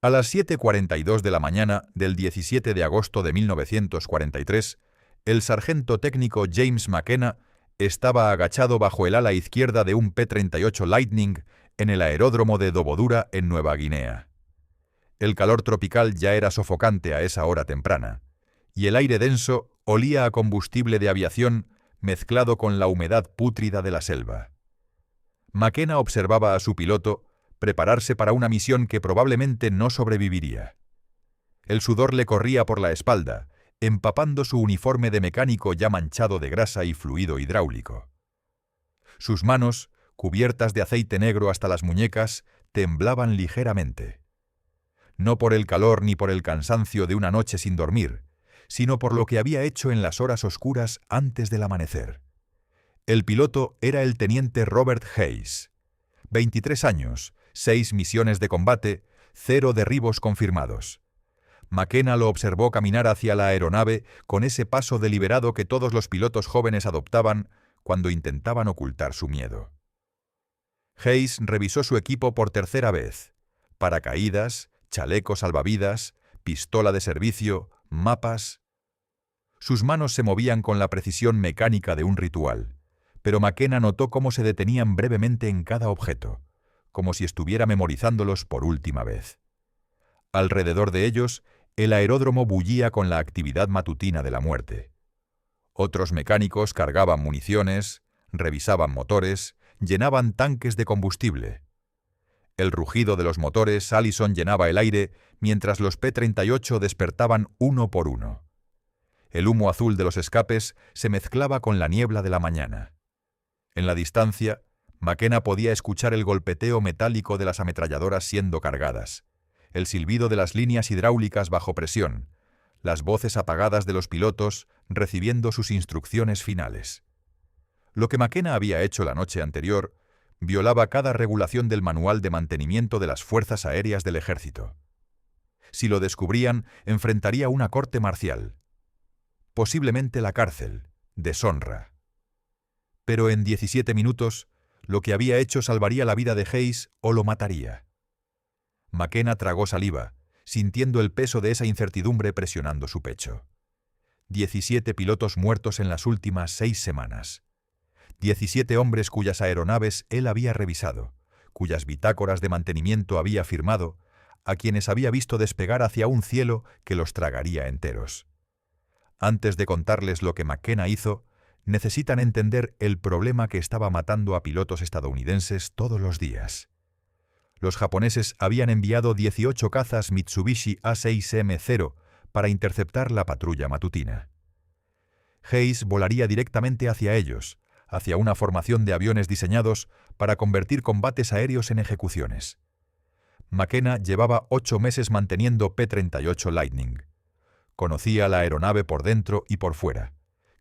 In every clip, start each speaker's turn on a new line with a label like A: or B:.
A: A las 7:42 de la mañana del 17 de agosto de 1943, el sargento técnico James McKenna estaba agachado bajo el ala izquierda de un P-38 Lightning en el aeródromo de Dobodura, en Nueva Guinea. El calor tropical ya era sofocante a esa hora temprana, y el aire denso olía a combustible de aviación mezclado con la humedad pútrida de la selva. McKenna observaba a su piloto prepararse para una misión que probablemente no sobreviviría. El sudor le corría por la espalda, empapando su uniforme de mecánico ya manchado de grasa y fluido hidráulico. Sus manos, cubiertas de aceite negro hasta las muñecas, temblaban ligeramente. No por el calor ni por el cansancio de una noche sin dormir, sino por lo que había hecho en las horas oscuras antes del amanecer. El piloto era el teniente Robert Hayes. 23 años, 6 misiones de combate, 0 derribos confirmados. McKenna lo observó caminar hacia la aeronave con ese paso deliberado que todos los pilotos jóvenes adoptaban cuando intentaban ocultar su miedo. Hayes revisó su equipo por tercera vez: paracaídas, chaleco salvavidas, pistola de servicio, mapas. Sus manos se movían con la precisión mecánica de un ritual, pero McKenna notó cómo se detenían brevemente en cada objeto, como si estuviera memorizándolos por última vez. Alrededor de ellos, el aeródromo bullía con la actividad matutina de la muerte. Otros mecánicos cargaban municiones, revisaban motores, llenaban tanques de combustible. El rugido de los motores Allison llenaba el aire mientras los P-38 despertaban uno por uno. El humo azul de los escapes se mezclaba con la niebla de la mañana. En la distancia, McKenna podía escuchar el golpeteo metálico de las ametralladoras siendo cargadas, el silbido de las líneas hidráulicas bajo presión, las voces apagadas de los pilotos recibiendo sus instrucciones finales. Lo que McKenna había hecho la noche anterior violaba cada regulación del manual de mantenimiento de las fuerzas aéreas del ejército. Si lo descubrían, enfrentaría una corte marcial, posiblemente la cárcel, deshonra. Pero en 17 minutos, lo que había hecho salvaría la vida de Hayes o lo mataría. McKenna tragó saliva, sintiendo el peso de esa incertidumbre presionando su pecho. 17 pilotos muertos en las últimas 6 semanas. 17 hombres cuyas aeronaves él había revisado, cuyas bitácoras de mantenimiento había firmado, a quienes había visto despegar hacia un cielo que los tragaría enteros. Antes de contarles lo que McKenna hizo, necesitan entender el problema que estaba matando a pilotos estadounidenses todos los días. Los japoneses habían enviado 18 cazas Mitsubishi A6M0 para interceptar la patrulla matutina. Hayes volaría directamente hacia ellos, hacia una formación de aviones diseñados para convertir combates aéreos en ejecuciones. McKenna llevaba 8 meses manteniendo P-38 Lightning. Conocía la aeronave por dentro y por fuera,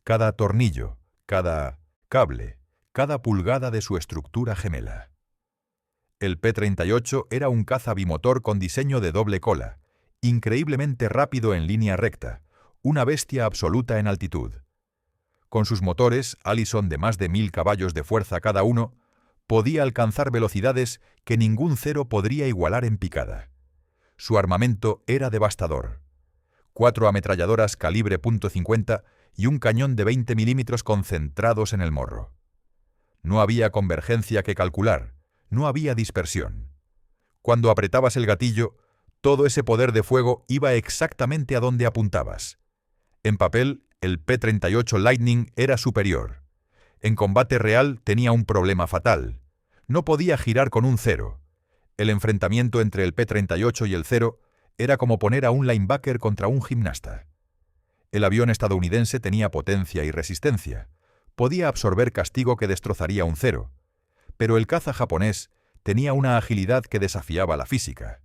A: cada tornillo, cada cable, cada pulgada de su estructura gemela. El P-38 era un caza bimotor con diseño de doble cola, increíblemente rápido en línea recta, una bestia absoluta en altitud. Con sus motores, Allison de más de 1000 caballos de fuerza cada uno, podía alcanzar velocidades que ningún cero podría igualar en picada. Su armamento era devastador: 4 ametralladoras calibre .50 y un cañón de 20 milímetros concentrados en el morro. No había convergencia que calcular, no había dispersión. Cuando apretabas el gatillo, todo ese poder de fuego iba exactamente a donde apuntabas. En papel, el P-38 Lightning era superior. En combate real tenía un problema fatal: no podía girar con un cero. El enfrentamiento entre el P-38 y el cero era como poner a un linebacker contra un gimnasta. El avión estadounidense tenía potencia y resistencia, podía absorber castigo que destrozaría un cero, pero el caza japonés tenía una agilidad que desafiaba la física.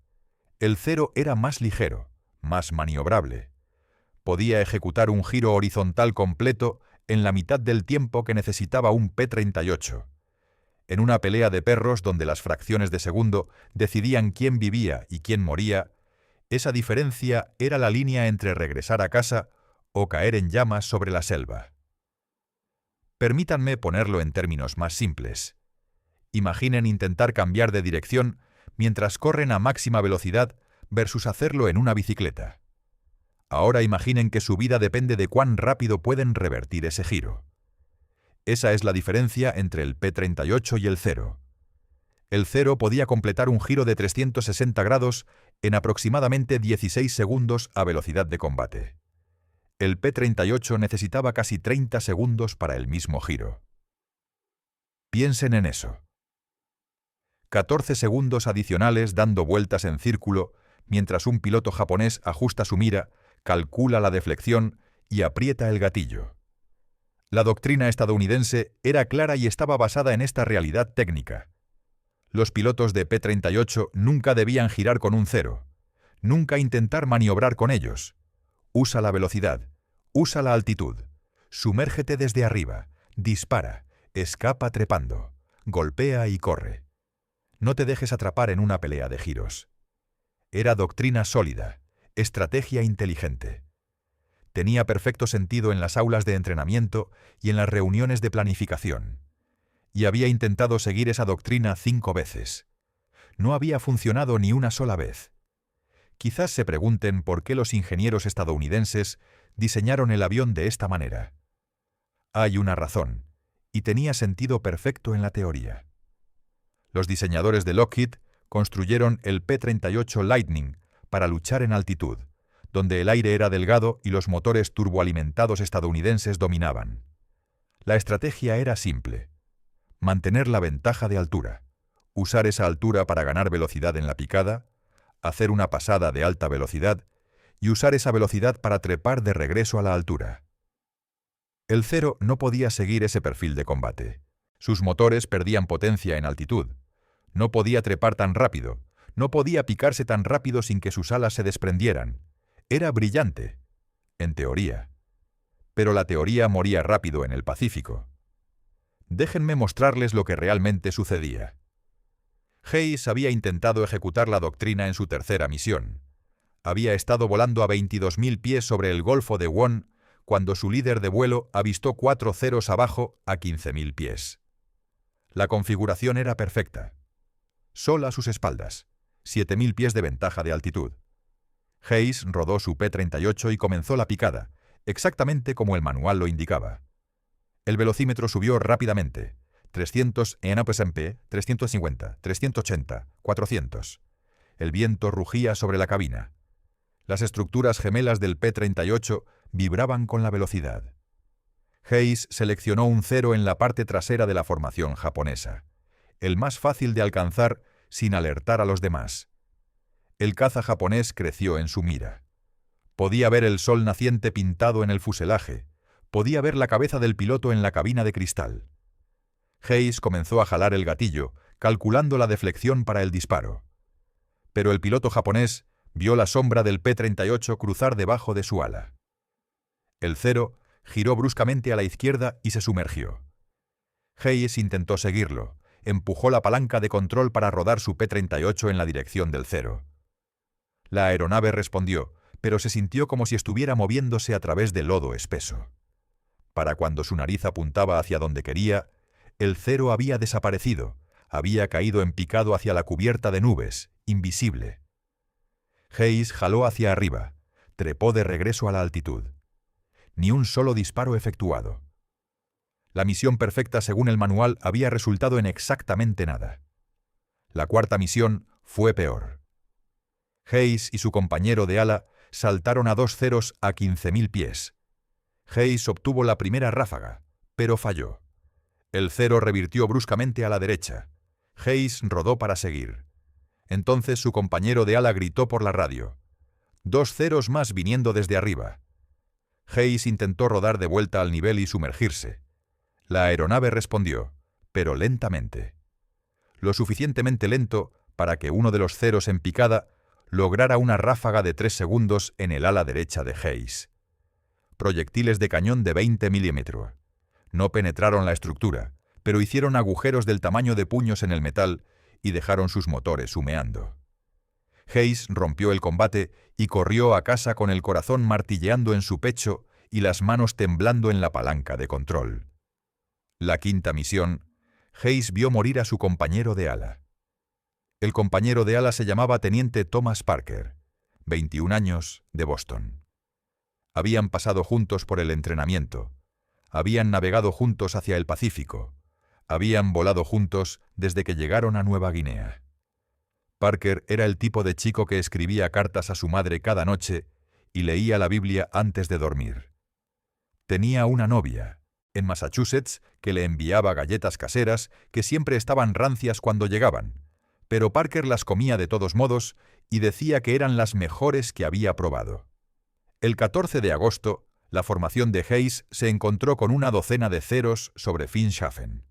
A: El cero era más ligero, más maniobrable. Podía ejecutar un giro horizontal completo en la mitad del tiempo que necesitaba un P-38. En una pelea de perros donde las fracciones de segundo decidían quién vivía y quién moría, esa diferencia era la línea entre regresar a casa o caer en llamas sobre la selva. Permítanme ponerlo en términos más simples. Imaginen intentar cambiar de dirección mientras corren a máxima velocidad versus hacerlo en una bicicleta. Ahora imaginen que su vida depende de cuán rápido pueden revertir ese giro. Esa es la diferencia entre el P-38 y el Zero. El Zero podía completar un giro de 360 grados en aproximadamente 16 segundos a velocidad de combate. El P-38 necesitaba casi 30 segundos para el mismo giro. Piensen en eso. 14 segundos adicionales dando vueltas en círculo mientras un piloto japonés ajusta su mira, calcula la deflexión y aprieta el gatillo. La doctrina estadounidense era clara y estaba basada en esta realidad técnica. Los pilotos de P-38 nunca debían girar con un Zero, nunca intentar maniobrar con ellos. Usa la velocidad, usa la altitud, sumérgete desde arriba, dispara, escapa trepando, golpea y corre. No te dejes atrapar en una pelea de giros. Era doctrina sólida, estrategia inteligente. Tenía perfecto sentido en las aulas de entrenamiento y en las reuniones de planificación. Y había intentado seguir esa doctrina 5 veces. No había funcionado ni una sola vez. Quizás se pregunten por qué los ingenieros estadounidenses diseñaron el avión de esta manera. Hay una razón, y tenía sentido perfecto en la teoría. Los diseñadores de Lockheed construyeron el P-38 Lightning para luchar en altitud, donde el aire era delgado y los motores turboalimentados estadounidenses dominaban. La estrategia era simple: mantener la ventaja de altura, usar esa altura para ganar velocidad en la picada, hacer una pasada de alta velocidad y usar esa velocidad para trepar de regreso a la altura. El Zero no podía seguir ese perfil de combate. Sus motores perdían potencia en altitud. No podía trepar tan rápido, no podía picarse tan rápido sin que sus alas se desprendieran. Era brillante, en teoría. Pero la teoría moría rápido en el Pacífico. Déjenme mostrarles lo que realmente sucedía. Hayes había intentado ejecutar la doctrina en su tercera misión. Había estado volando a 22.000 pies sobre el Golfo de Won cuando su líder de vuelo avistó 4 ceros abajo a 15.000 pies. La configuración era perfecta. Sol a sus espaldas, 7.000 pies de ventaja de altitud. Hayes rodó su P-38 y comenzó la picada, exactamente como el manual lo indicaba. El velocímetro subió rápidamente, 300 nph, 350, 380, 400. El viento rugía sobre la cabina. Las estructuras gemelas del P-38 vibraban con la velocidad. Hayes seleccionó un Zero en la parte trasera de la formación japonesa, el más fácil de alcanzar sin alertar a los demás. El caza japonés creció en su mira. Podía ver el sol naciente pintado en el fuselaje. Podía ver la cabeza del piloto en la cabina de cristal. Hayes comenzó a jalar el gatillo, calculando la deflexión para el disparo. Pero el piloto japonés vio la sombra del P-38 cruzar debajo de su ala. El Zero giró bruscamente a la izquierda y se sumergió. Hayes intentó seguirlo, empujó la palanca de control para rodar su P-38 en la dirección del Zero. La aeronave respondió, pero se sintió como si estuviera moviéndose a través de lodo espeso. Para cuando su nariz apuntaba hacia donde quería, el Zero había desaparecido, había caído en picado hacia la cubierta de nubes, invisible. Hayes jaló hacia arriba, trepó de regreso a la altitud. Ni un solo disparo efectuado. La misión perfecta según el manual había resultado en exactamente nada. La cuarta misión fue peor. Hayes y su compañero de ala saltaron a 2 ceros a 15.000 pies. Hayes obtuvo la primera ráfaga, pero falló. El Zero revirtió bruscamente a la derecha. Hayes rodó para seguir. Entonces su compañero de ala gritó por la radio: 2 ceros más viniendo desde arriba. Hayes intentó rodar de vuelta al nivel y sumergirse. La aeronave respondió, pero lentamente. Lo suficientemente lento para que uno de los ceros en picada lograra una ráfaga de 3 segundos en el ala derecha de Hayes. Proyectiles de cañón de 20 milímetros. No penetraron la estructura, pero hicieron agujeros del tamaño de puños en el metal y dejaron sus motores humeando. Hayes rompió el combate y corrió a casa con el corazón martilleando en su pecho y las manos temblando en la palanca de control. La quinta misión, Hayes vio morir a su compañero de ala. El compañero de ala se llamaba Teniente Thomas Parker. 21 años, de Boston. Habían pasado juntos por el entrenamiento. Habían navegado juntos hacia el Pacífico. Habían volado juntos desde que llegaron a Nueva Guinea. Parker era el tipo de chico que escribía cartas a su madre cada noche y leía la Biblia antes de dormir. Tenía una novia, en Massachusetts, que le enviaba galletas caseras que siempre estaban rancias cuando llegaban, pero Parker las comía de todos modos y decía que eran las mejores que había probado. El 14 de agosto, la formación de Hayes se encontró con una docena de ceros sobre Finschhafen.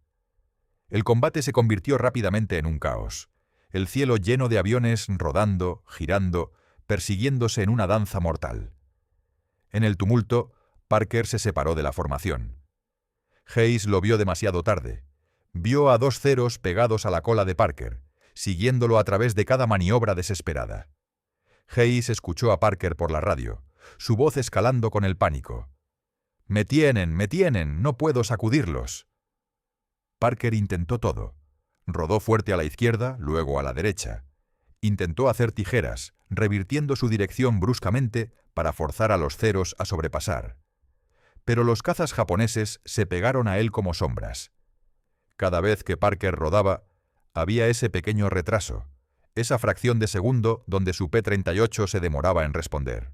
A: El combate se convirtió rápidamente en un caos. El cielo lleno de aviones rodando, girando, persiguiéndose en una danza mortal. En el tumulto, Parker se separó de la formación. Hayes lo vio demasiado tarde. Vio a 2 ceros pegados a la cola de Parker, siguiéndolo a través de cada maniobra desesperada. Hayes escuchó a Parker por la radio, su voz escalando con el pánico. Me tienen, no puedo sacudirlos». Parker intentó todo. Rodó fuerte a la izquierda, luego a la derecha. Intentó hacer tijeras, revirtiendo su dirección bruscamente para forzar a los ceros a sobrepasar. Pero los cazas japoneses se pegaron a él como sombras. Cada vez que Parker rodaba, había ese pequeño retraso, esa fracción de segundo donde su P-38 se demoraba en responder.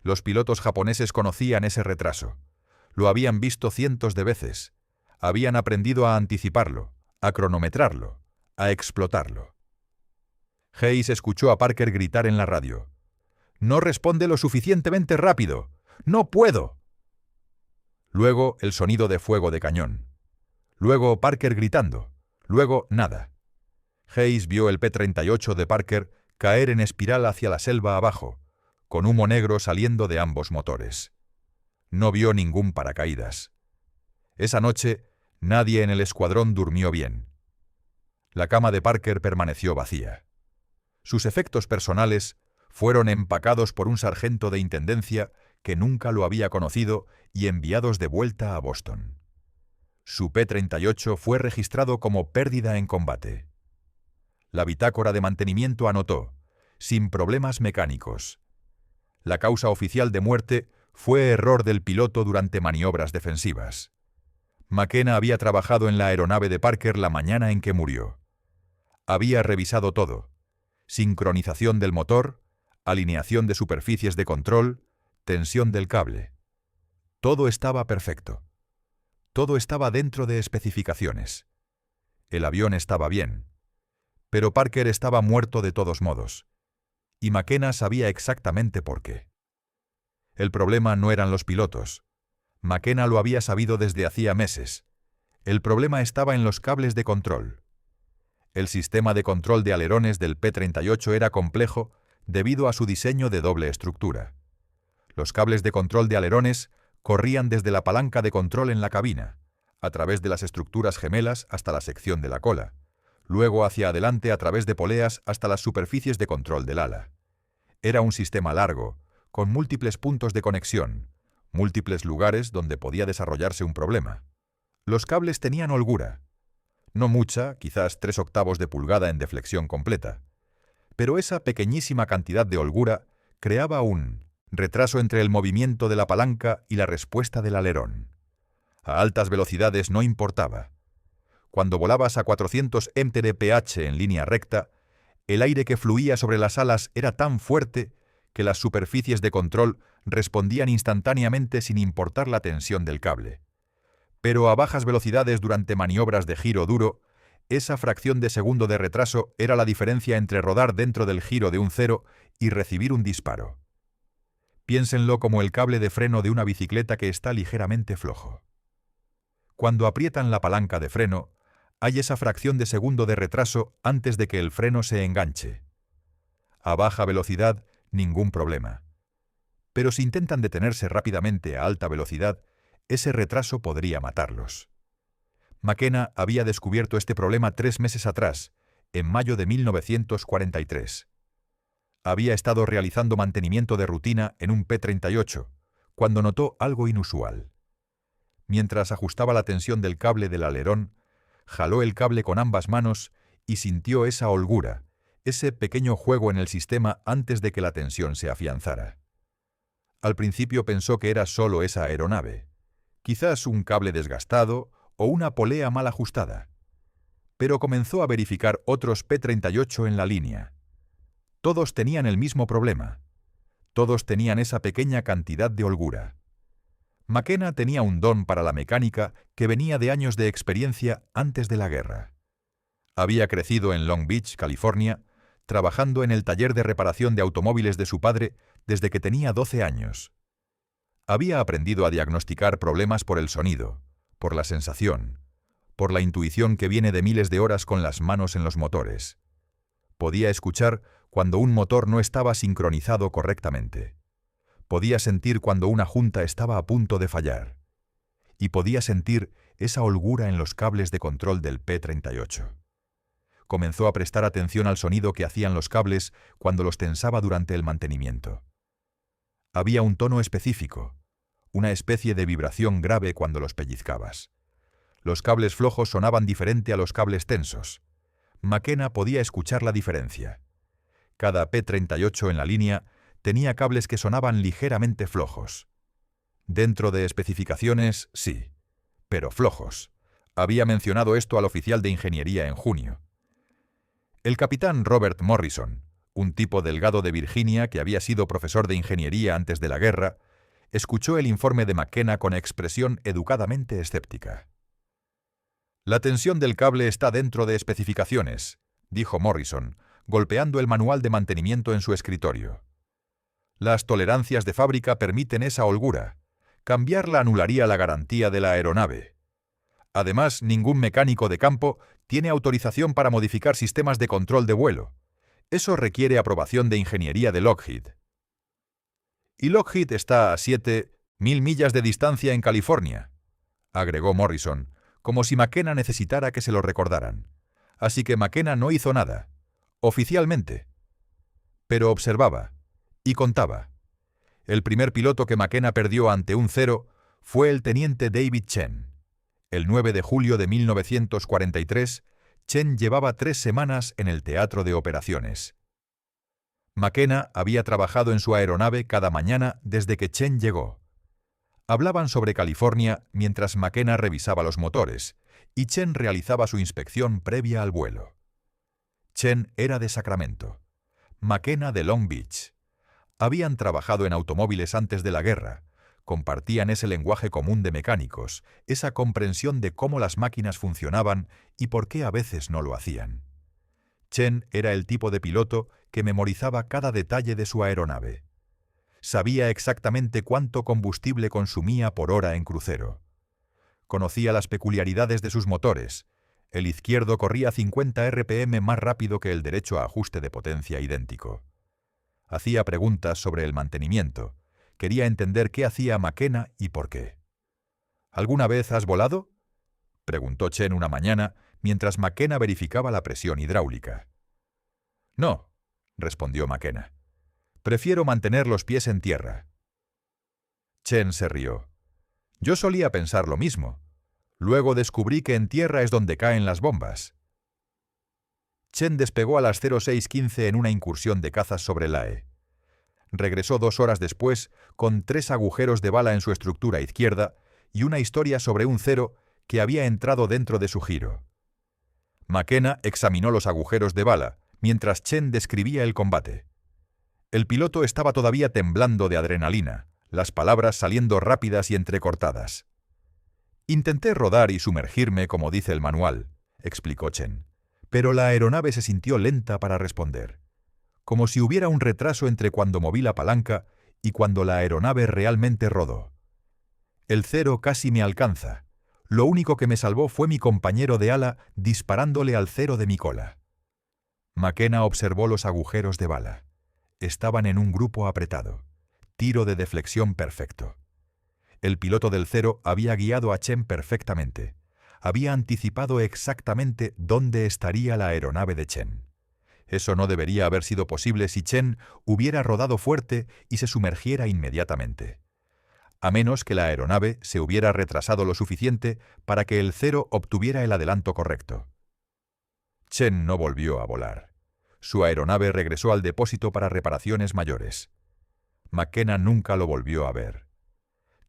A: Los pilotos japoneses conocían ese retraso. Lo habían visto cientos de veces. Habían aprendido a anticiparlo, a cronometrarlo, a explotarlo. Hayes escuchó a Parker gritar en la radio. «¡No responde lo suficientemente rápido! ¡No puedo!». Luego el sonido de fuego de cañón. Luego Parker gritando. Luego nada. Hayes vio el P-38 de Parker caer en espiral hacia la selva abajo, con humo negro saliendo de ambos motores. No vio ningún paracaídas. Esa noche, nadie en el escuadrón durmió bien. La cama de Parker permaneció vacía. Sus efectos personales fueron empacados por un sargento de intendencia que nunca lo había conocido y enviados de vuelta a Boston. Su P-38 fue registrado como pérdida en combate. La bitácora de mantenimiento anotó, sin problemas mecánicos. La causa oficial de muerte fue error del piloto durante maniobras defensivas. McKenna había trabajado en la aeronave de Parker la mañana en que murió. Había revisado todo: sincronización del motor, alineación de superficies de control, tensión del cable. Todo estaba perfecto. Todo estaba dentro de especificaciones. El avión estaba bien. Pero Parker estaba muerto de todos modos. Y McKenna sabía exactamente por qué. El problema no eran los pilotos. McKenna lo había sabido desde hacía meses. El problema estaba en los cables de control. El sistema de control de alerones del P-38 era complejo debido a su diseño de doble estructura. Los cables de control de alerones corrían desde la palanca de control en la cabina, a través de las estructuras gemelas hasta la sección de la cola, luego hacia adelante a través de poleas hasta las superficies de control del ala. Era un sistema largo, con múltiples puntos de conexión, múltiples lugares donde podía desarrollarse un problema. Los cables tenían holgura. No mucha, quizás 3/8 de pulgada en deflexión completa. Pero esa pequeñísima cantidad de holgura creaba un retraso entre el movimiento de la palanca y la respuesta del alerón. A altas velocidades no importaba. Cuando volabas a 400 mph en línea recta, el aire que fluía sobre las alas era tan fuerte que las superficies de control respondían instantáneamente sin importar la tensión del cable. Pero a bajas velocidades durante maniobras de giro duro, esa fracción de segundo de retraso era la diferencia entre rodar dentro del giro de un cero y recibir un disparo. Piénsenlo como el cable de freno de una bicicleta que está ligeramente flojo. Cuando aprietan la palanca de freno, hay esa fracción de segundo de retraso antes de que el freno se enganche. A baja velocidad, ningún problema. Pero si intentan detenerse rápidamente a alta velocidad, ese retraso podría matarlos. McKenna había descubierto este problema 3 meses atrás, en mayo de 1943. Había estado realizando mantenimiento de rutina en un P-38, cuando notó algo inusual. Mientras ajustaba la tensión del cable del alerón, jaló el cable con ambas manos y sintió esa holgura, ese pequeño juego en el sistema antes de que la tensión se afianzara. Al principio pensó que era solo esa aeronave, quizás un cable desgastado o una polea mal ajustada, pero comenzó a verificar otros P-38 en la línea. Todos tenían el mismo problema. Todos tenían esa pequeña cantidad de holgura. McKenna tenía un don para la mecánica que venía de años de experiencia antes de la guerra. Había crecido en Long Beach, California, trabajando en el taller de reparación de automóviles de su padre desde que tenía 12 años. Había aprendido a diagnosticar problemas por el sonido, por la sensación, por la intuición que viene de miles de horas con las manos en los motores. Podía escuchar cuando un motor no estaba sincronizado correctamente. Podía sentir cuando una junta estaba a punto de fallar. Y podía sentir esa holgura en los cables de control del P-38. Comenzó a prestar atención al sonido que hacían los cables cuando los tensaba durante el mantenimiento. Había un tono específico, una especie de vibración grave cuando los pellizcabas. Los cables flojos sonaban diferente a los cables tensos. McKenna podía escuchar la diferencia. Cada P-38 en la línea tenía cables que sonaban ligeramente flojos. Dentro de especificaciones, sí, pero flojos. Había mencionado esto al oficial de ingeniería en junio. El capitán Robert Morrison, un tipo delgado de Virginia que había sido profesor de ingeniería antes de la guerra, escuchó el informe de McKenna con expresión educadamente escéptica. «La tensión del cable está dentro de especificaciones», dijo Morrison, golpeando el manual de mantenimiento en su escritorio. «Las tolerancias de fábrica permiten esa holgura. Cambiarla anularía la garantía de la aeronave. Además, ningún mecánico de campo tiene autorización para modificar sistemas de control de vuelo. Eso requiere aprobación de ingeniería de Lockheed. Y Lockheed está a 7.000 millas de distancia en California», agregó Morrison, como si McKenna necesitara que se lo recordaran. Así que McKenna no hizo nada, oficialmente. Pero observaba y contaba. El primer piloto que McKenna perdió ante un 0 fue el teniente David Chen. El 9 de julio de 1943, Chen llevaba 3 semanas en el teatro de operaciones. McKenna había trabajado en su aeronave cada mañana desde que Chen llegó. Hablaban sobre California mientras McKenna revisaba los motores, y Chen realizaba su inspección previa al vuelo. Chen era de Sacramento, McKenna de Long Beach. Habían trabajado en automóviles antes de la guerra, compartían ese lenguaje común de mecánicos, esa comprensión de cómo las máquinas funcionaban y por qué a veces no lo hacían. Chen era el tipo de piloto que memorizaba cada detalle de su aeronave. Sabía exactamente cuánto combustible consumía por hora en crucero. Conocía las peculiaridades de sus motores. El izquierdo corría 50 RPM más rápido que el derecho a ajuste de potencia idéntico. Hacía preguntas sobre el mantenimiento. Quería entender qué hacía McKenna y por qué. ¿Alguna vez has volado?, preguntó Chen una mañana mientras McKenna verificaba la presión hidráulica. «No», respondió McKenna. «Prefiero mantener los pies en tierra». Chen se rió. «Yo solía pensar lo mismo. Luego descubrí que en tierra es donde caen las bombas». Chen despegó a las 06:15 en una incursión de cazas sobre Lae. Regresó 2 horas después con 3 agujeros de bala en su estructura izquierda y una historia sobre un 0 que había entrado dentro de su giro. McKenna examinó los agujeros de bala mientras Chen describía el combate. El piloto estaba todavía temblando de adrenalina, las palabras saliendo rápidas y entrecortadas. «Intenté rodar y sumergirme como dice el manual», explicó Chen, pero la aeronave se sintió lenta para responder, como si hubiera un retraso entre cuando moví la palanca y cuando la aeronave realmente rodó. El 0 casi me alcanza. Lo único que me salvó fue mi compañero de ala disparándole al 0 de mi cola». McKenna observó los agujeros de bala. Estaban en un grupo apretado. Tiro de deflexión perfecto. El piloto del 0 había guiado a Chen perfectamente. Había anticipado exactamente dónde estaría la aeronave de Chen. Eso no debería haber sido posible si Chen hubiera rodado fuerte y se sumergiera inmediatamente. A menos que la aeronave se hubiera retrasado lo suficiente para que el 0 obtuviera el adelanto correcto. Chen no volvió a volar. Su aeronave regresó al depósito para reparaciones mayores. McKenna nunca lo volvió a ver.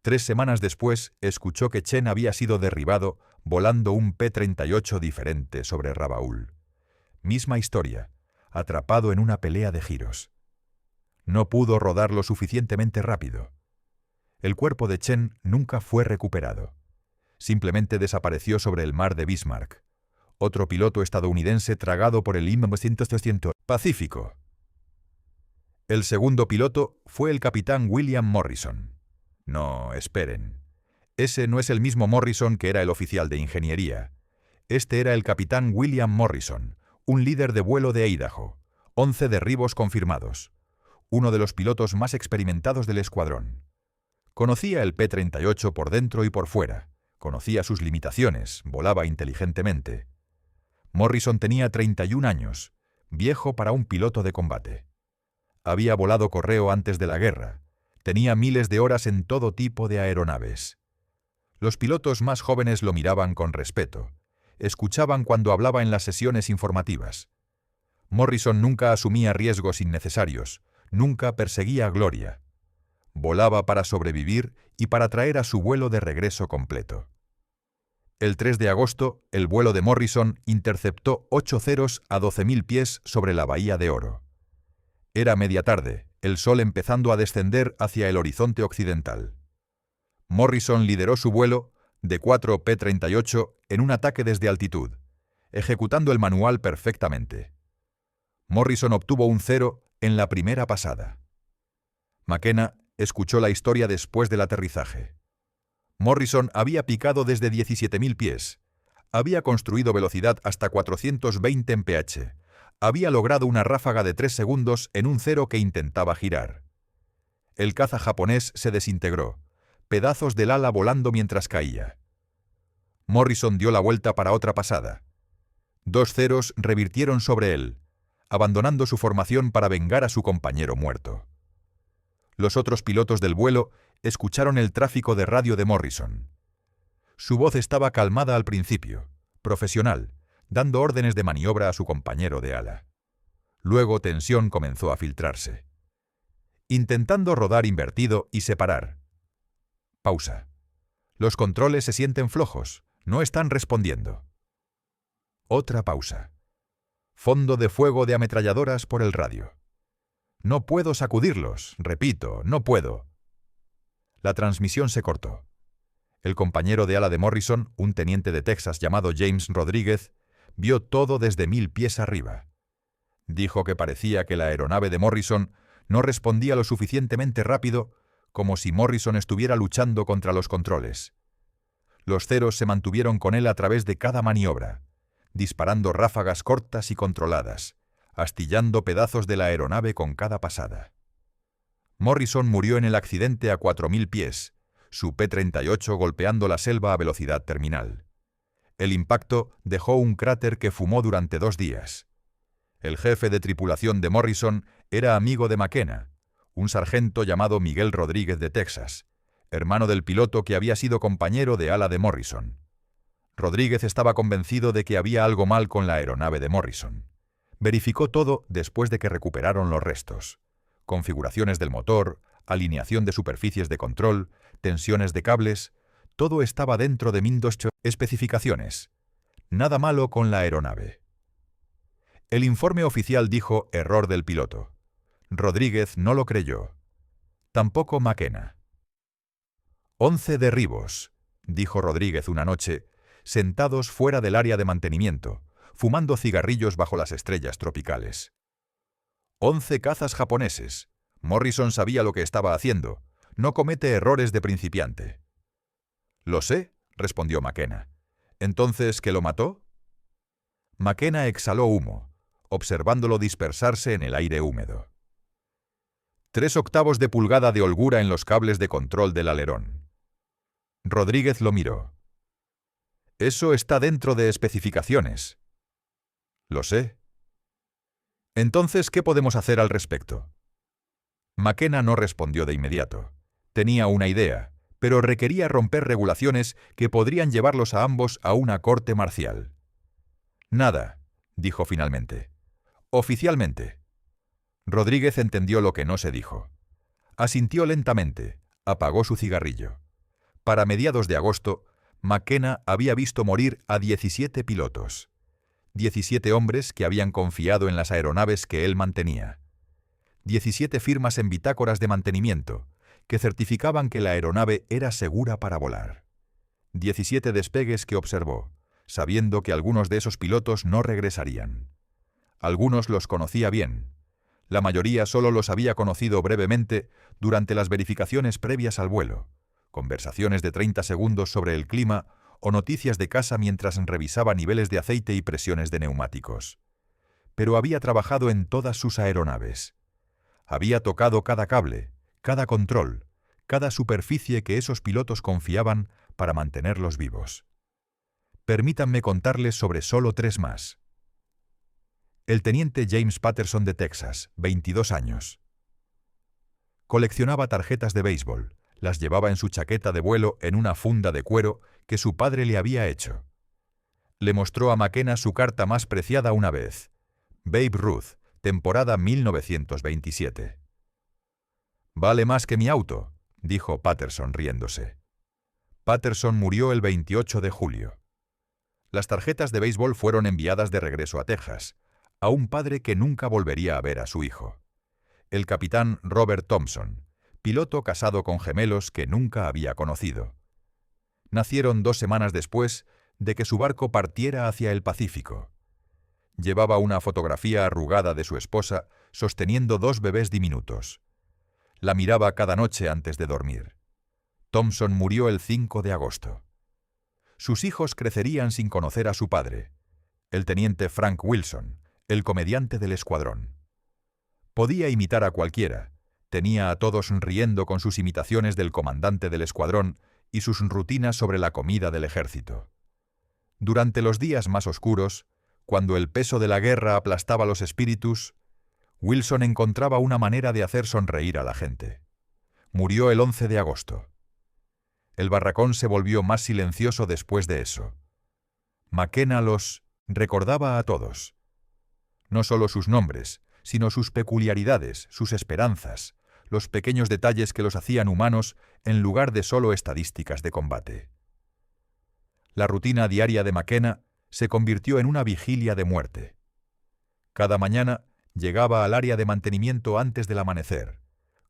A: 3 semanas después, escuchó que Chen había sido derribado volando un P-38 diferente sobre Rabaul. Misma historia, atrapado en una pelea de giros. No pudo rodar lo suficientemente rápido. El cuerpo de Chen nunca fue recuperado. Simplemente desapareció sobre el mar de Bismarck. Otro piloto estadounidense tragado por el I-300 Pacífico. El segundo piloto fue el capitán William Morrison. No, esperen. Ese no es el mismo Morrison que era el oficial de ingeniería. Este era el capitán William Morrison, un líder de vuelo de Idaho. 11 derribos confirmados. Uno de los pilotos más experimentados del escuadrón. Conocía el P-38 por dentro y por fuera. Conocía sus limitaciones, volaba inteligentemente. Morrison tenía 31 años, viejo para un piloto de combate. Había volado correo antes de la guerra. Tenía miles de horas en todo tipo de aeronaves. Los pilotos más jóvenes lo miraban con respeto. Escuchaban cuando hablaba en las sesiones informativas. Morrison nunca asumía riesgos innecesarios, nunca perseguía gloria. Volaba para sobrevivir y para traer a su vuelo de regreso completo. El 3 de agosto, el vuelo de Morrison interceptó 8 ceros a 12.000 pies sobre la Bahía de Oro. Era media tarde, el sol empezando a descender hacia el horizonte occidental. Morrison lideró su vuelo de 4 P-38 en un ataque desde altitud, ejecutando el manual perfectamente. Morrison obtuvo un 0 en la primera pasada. McKenna escuchó la historia después del aterrizaje. Morrison había picado desde 17.000 pies. Había construido velocidad hasta 420 mph. Había logrado una ráfaga de 3 segundos en un 0 que intentaba girar. El caza japonés se desintegró, pedazos del ala volando mientras caía. Morrison dio la vuelta para otra pasada. 2 ceros revirtieron sobre él, abandonando su formación para vengar a su compañero muerto. Los otros pilotos del vuelo escucharon el tráfico de radio de Morrison. Su voz estaba calmada al principio, profesional, dando órdenes de maniobra a su compañero de ala. Luego tensión comenzó a filtrarse. Intentando rodar invertido y separar. Pausa. Los controles se sienten flojos, no están respondiendo. Otra pausa. Fondo de fuego de ametralladoras por el radio. No puedo sacudirlos, repito, no puedo. La transmisión se cortó. El compañero de ala de Morrison, un teniente de Texas llamado James Rodríguez, vio todo desde 1000 pies arriba. Dijo que parecía que la aeronave de Morrison no respondía lo suficientemente rápido, como si Morrison estuviera luchando contra los controles. Los ceros se mantuvieron con él a través de cada maniobra, disparando ráfagas cortas y controladas, astillando pedazos de la aeronave con cada pasada. Morrison murió en el accidente a 4000 pies, su P-38 golpeando la selva a velocidad terminal. El impacto dejó un cráter que fumó durante 2 días. El jefe de tripulación de Morrison era amigo de McKenna, un sargento llamado Miguel Rodríguez de Texas, hermano del piloto que había sido compañero de ala de Morrison. Rodríguez estaba convencido de que había algo mal con la aeronave de Morrison. Verificó todo después de que recuperaron los restos. Configuraciones del motor, alineación de superficies de control, tensiones de cables, todo estaba dentro de Windows especificaciones. Nada malo con la aeronave. El informe oficial dijo error del piloto. Rodríguez no lo creyó. Tampoco McKenna. 11 derribos, dijo Rodríguez una noche, sentados fuera del área de mantenimiento, fumando cigarrillos bajo las estrellas tropicales. 11 cazas japoneses. Morrison sabía lo que estaba haciendo. No comete errores de principiante. «Lo sé», respondió McKenna. «¿Entonces qué lo mató?» McKenna exhaló humo, observándolo dispersarse en el aire húmedo. 3/8 de pulgada de holgura en los cables de control del alerón. Rodríguez lo miró. «Eso está dentro de especificaciones». «Lo sé». «Entonces, ¿qué podemos hacer al respecto?» McKenna no respondió de inmediato. Tenía una idea, pero requería romper regulaciones que podrían llevarlos a ambos a una corte marcial. «Nada», dijo finalmente. Oficialmente. Rodríguez entendió lo que no se dijo. Asintió lentamente, apagó su cigarrillo. Para mediados de agosto, McKenna había visto morir a 17 pilotos. 17 hombres que habían confiado en las aeronaves que él mantenía. 17 firmas en bitácoras de mantenimiento, que certificaban que la aeronave era segura para volar. 17 despegues que observó, sabiendo que algunos de esos pilotos no regresarían. Algunos los conocía bien. La mayoría solo los había conocido brevemente durante las verificaciones previas al vuelo, conversaciones de 30 segundos sobre el clima o noticias de casa mientras revisaba niveles de aceite y presiones de neumáticos. Pero había trabajado en todas sus aeronaves. Había tocado cada cable, cada control, cada superficie que esos pilotos confiaban para mantenerlos vivos. Permítanme contarles sobre solo 3 más. El teniente James Patterson de Texas, 22 años. Coleccionaba tarjetas de béisbol, las llevaba en su chaqueta de vuelo en una funda de cuero que su padre le había hecho. Le mostró a McKenna su carta más preciada una vez, Babe Ruth, temporada 1927. «Vale más que mi auto», dijo Patterson riéndose. Patterson murió el 28 de julio. Las tarjetas de béisbol fueron enviadas de regreso a Texas, a un padre que nunca volvería a ver a su hijo. El capitán Robert Thompson, piloto casado con gemelos que nunca había conocido. Nacieron 2 semanas después de que su barco partiera hacia el Pacífico. Llevaba una fotografía arrugada de su esposa sosteniendo 2 bebés diminutos. La miraba cada noche antes de dormir. Thompson murió el 5 de agosto. Sus hijos crecerían sin conocer a su padre, el teniente Frank Wilson, el comediante del escuadrón. Podía imitar a cualquiera, tenía a todos riendo con sus imitaciones del comandante del escuadrón y sus rutinas sobre la comida del ejército. Durante los días más oscuros, cuando el peso de la guerra aplastaba los espíritus, Wilson encontraba una manera de hacer sonreír a la gente. Murió el 11 de agosto. El barracón se volvió más silencioso después de eso. McKenna los recordaba a todos. No solo sus nombres, sino sus peculiaridades, sus esperanzas, los pequeños detalles que los hacían humanos en lugar de solo estadísticas de combate. La rutina diaria de McKenna se convirtió en una vigilia de muerte. Cada mañana llegaba al área de mantenimiento antes del amanecer.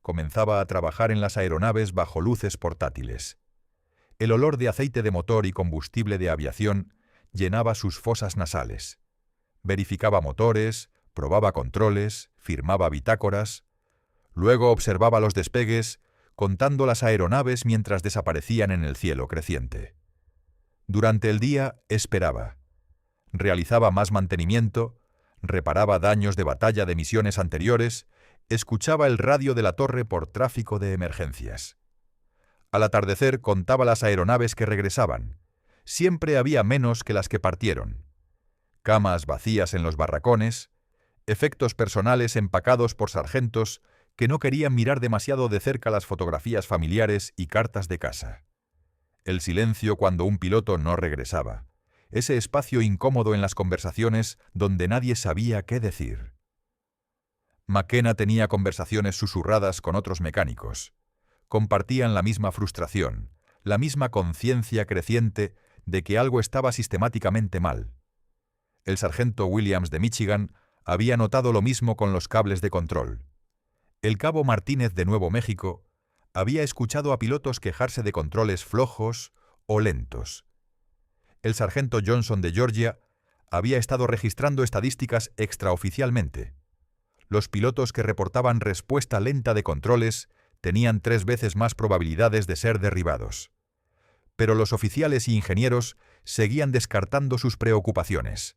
A: Comenzaba a trabajar en las aeronaves bajo luces portátiles. El olor de aceite de motor y combustible de aviación llenaba sus fosas nasales. Verificaba motores, probaba controles, firmaba bitácoras. Luego observaba los despegues, contando las aeronaves mientras desaparecían en el cielo creciente. Durante el día esperaba. Realizaba más mantenimiento, reparaba daños de batalla de misiones anteriores, escuchaba el radio de la torre por tráfico de emergencias. Al atardecer contaba las aeronaves que regresaban. Siempre había menos que las que partieron. Camas vacías en los barracones, efectos personales empacados por sargentos que no querían mirar demasiado de cerca las fotografías familiares y cartas de casa. El silencio cuando un piloto no regresaba. Ese espacio incómodo en las conversaciones donde nadie sabía qué decir. McKenna tenía conversaciones susurradas con otros mecánicos. Compartían la misma frustración, la misma conciencia creciente de que algo estaba sistemáticamente mal. El sargento Williams de Michigan había notado lo mismo con los cables de control. El cabo Martínez de Nuevo México había escuchado a pilotos quejarse de controles flojos o lentos. El sargento Johnson de Georgia había estado registrando estadísticas extraoficialmente. Los pilotos que reportaban respuesta lenta de controles tenían 3 veces más probabilidades de ser derribados. Pero los oficiales y ingenieros seguían descartando sus preocupaciones.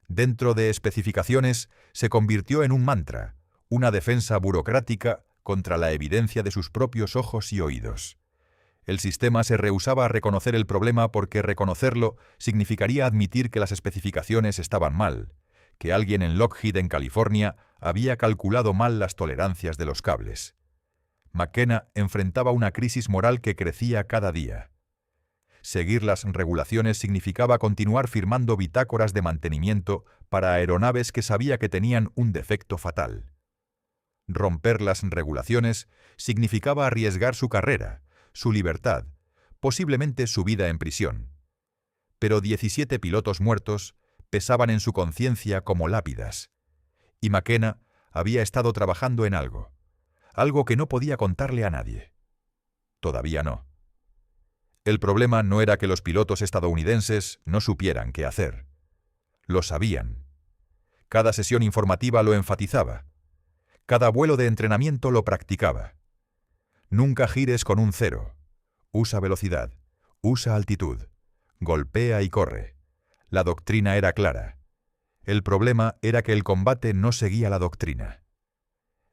A: Dentro de especificaciones se convirtió en un mantra, una defensa burocrática contra la evidencia de sus propios ojos y oídos. El sistema se rehusaba a reconocer el problema porque reconocerlo significaría admitir que las especificaciones estaban mal, que alguien en Lockheed, en California, había calculado mal las tolerancias de los cables. McKenna enfrentaba una crisis moral que crecía cada día. Seguir las regulaciones significaba continuar firmando bitácoras de mantenimiento para aeronaves que sabía que tenían un defecto fatal. Romper las regulaciones significaba arriesgar su carrera, su libertad, posiblemente su vida en prisión. Pero 17 pilotos muertos pesaban en su conciencia como lápidas. Y McKenna había estado trabajando en algo que no podía contarle a nadie. Todavía no. El problema no era que los pilotos estadounidenses no supieran qué hacer. Lo sabían. Cada sesión informativa lo enfatizaba. Cada vuelo de entrenamiento lo practicaba. Nunca gires con un cero. Usa velocidad. Usa altitud. Golpea y corre. La doctrina era clara. El problema era que el combate no seguía la doctrina.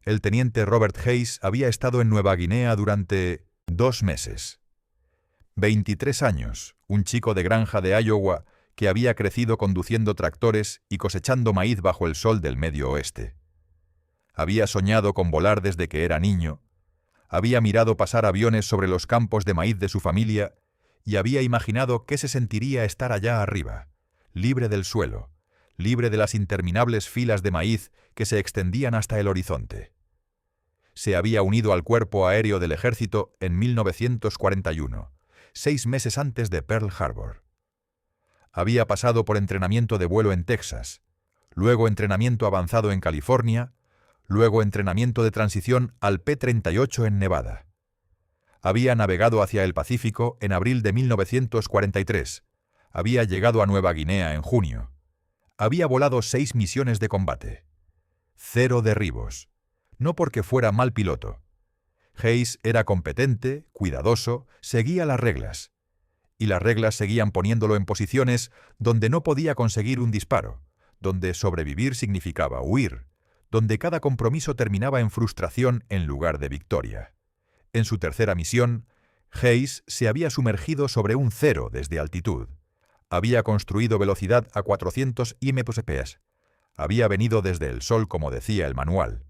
A: El teniente Robert Hayes había estado en Nueva Guinea durante 2 meses. 23 años, un chico de granja de Iowa que había crecido conduciendo tractores y cosechando maíz bajo el sol del Medio Oeste. Había soñado con volar desde que era niño, había mirado pasar aviones sobre los campos de maíz de su familia y había imaginado qué se sentiría estar allá arriba, libre del suelo, libre de las interminables filas de maíz que se extendían hasta el horizonte. Se había unido al cuerpo aéreo del ejército en 1941, 6 meses antes de Pearl Harbor. Había pasado por entrenamiento de vuelo en Texas, luego entrenamiento avanzado en California, luego entrenamiento de transición al P-38 en Nevada. Había navegado hacia el Pacífico en abril de 1943, había llegado a Nueva Guinea en junio. Había volado 6 misiones de combate. 0 derribos. No porque fuera mal piloto. Hayes era competente, cuidadoso, seguía las reglas. Y las reglas seguían poniéndolo en posiciones donde no podía conseguir un disparo, donde sobrevivir significaba huir, donde cada compromiso terminaba en frustración en lugar de victoria. En su tercera misión, Hayes se había sumergido sobre un 0 desde altitud. Había construido velocidad a 400 mph. Había venido desde el sol, como decía el manual.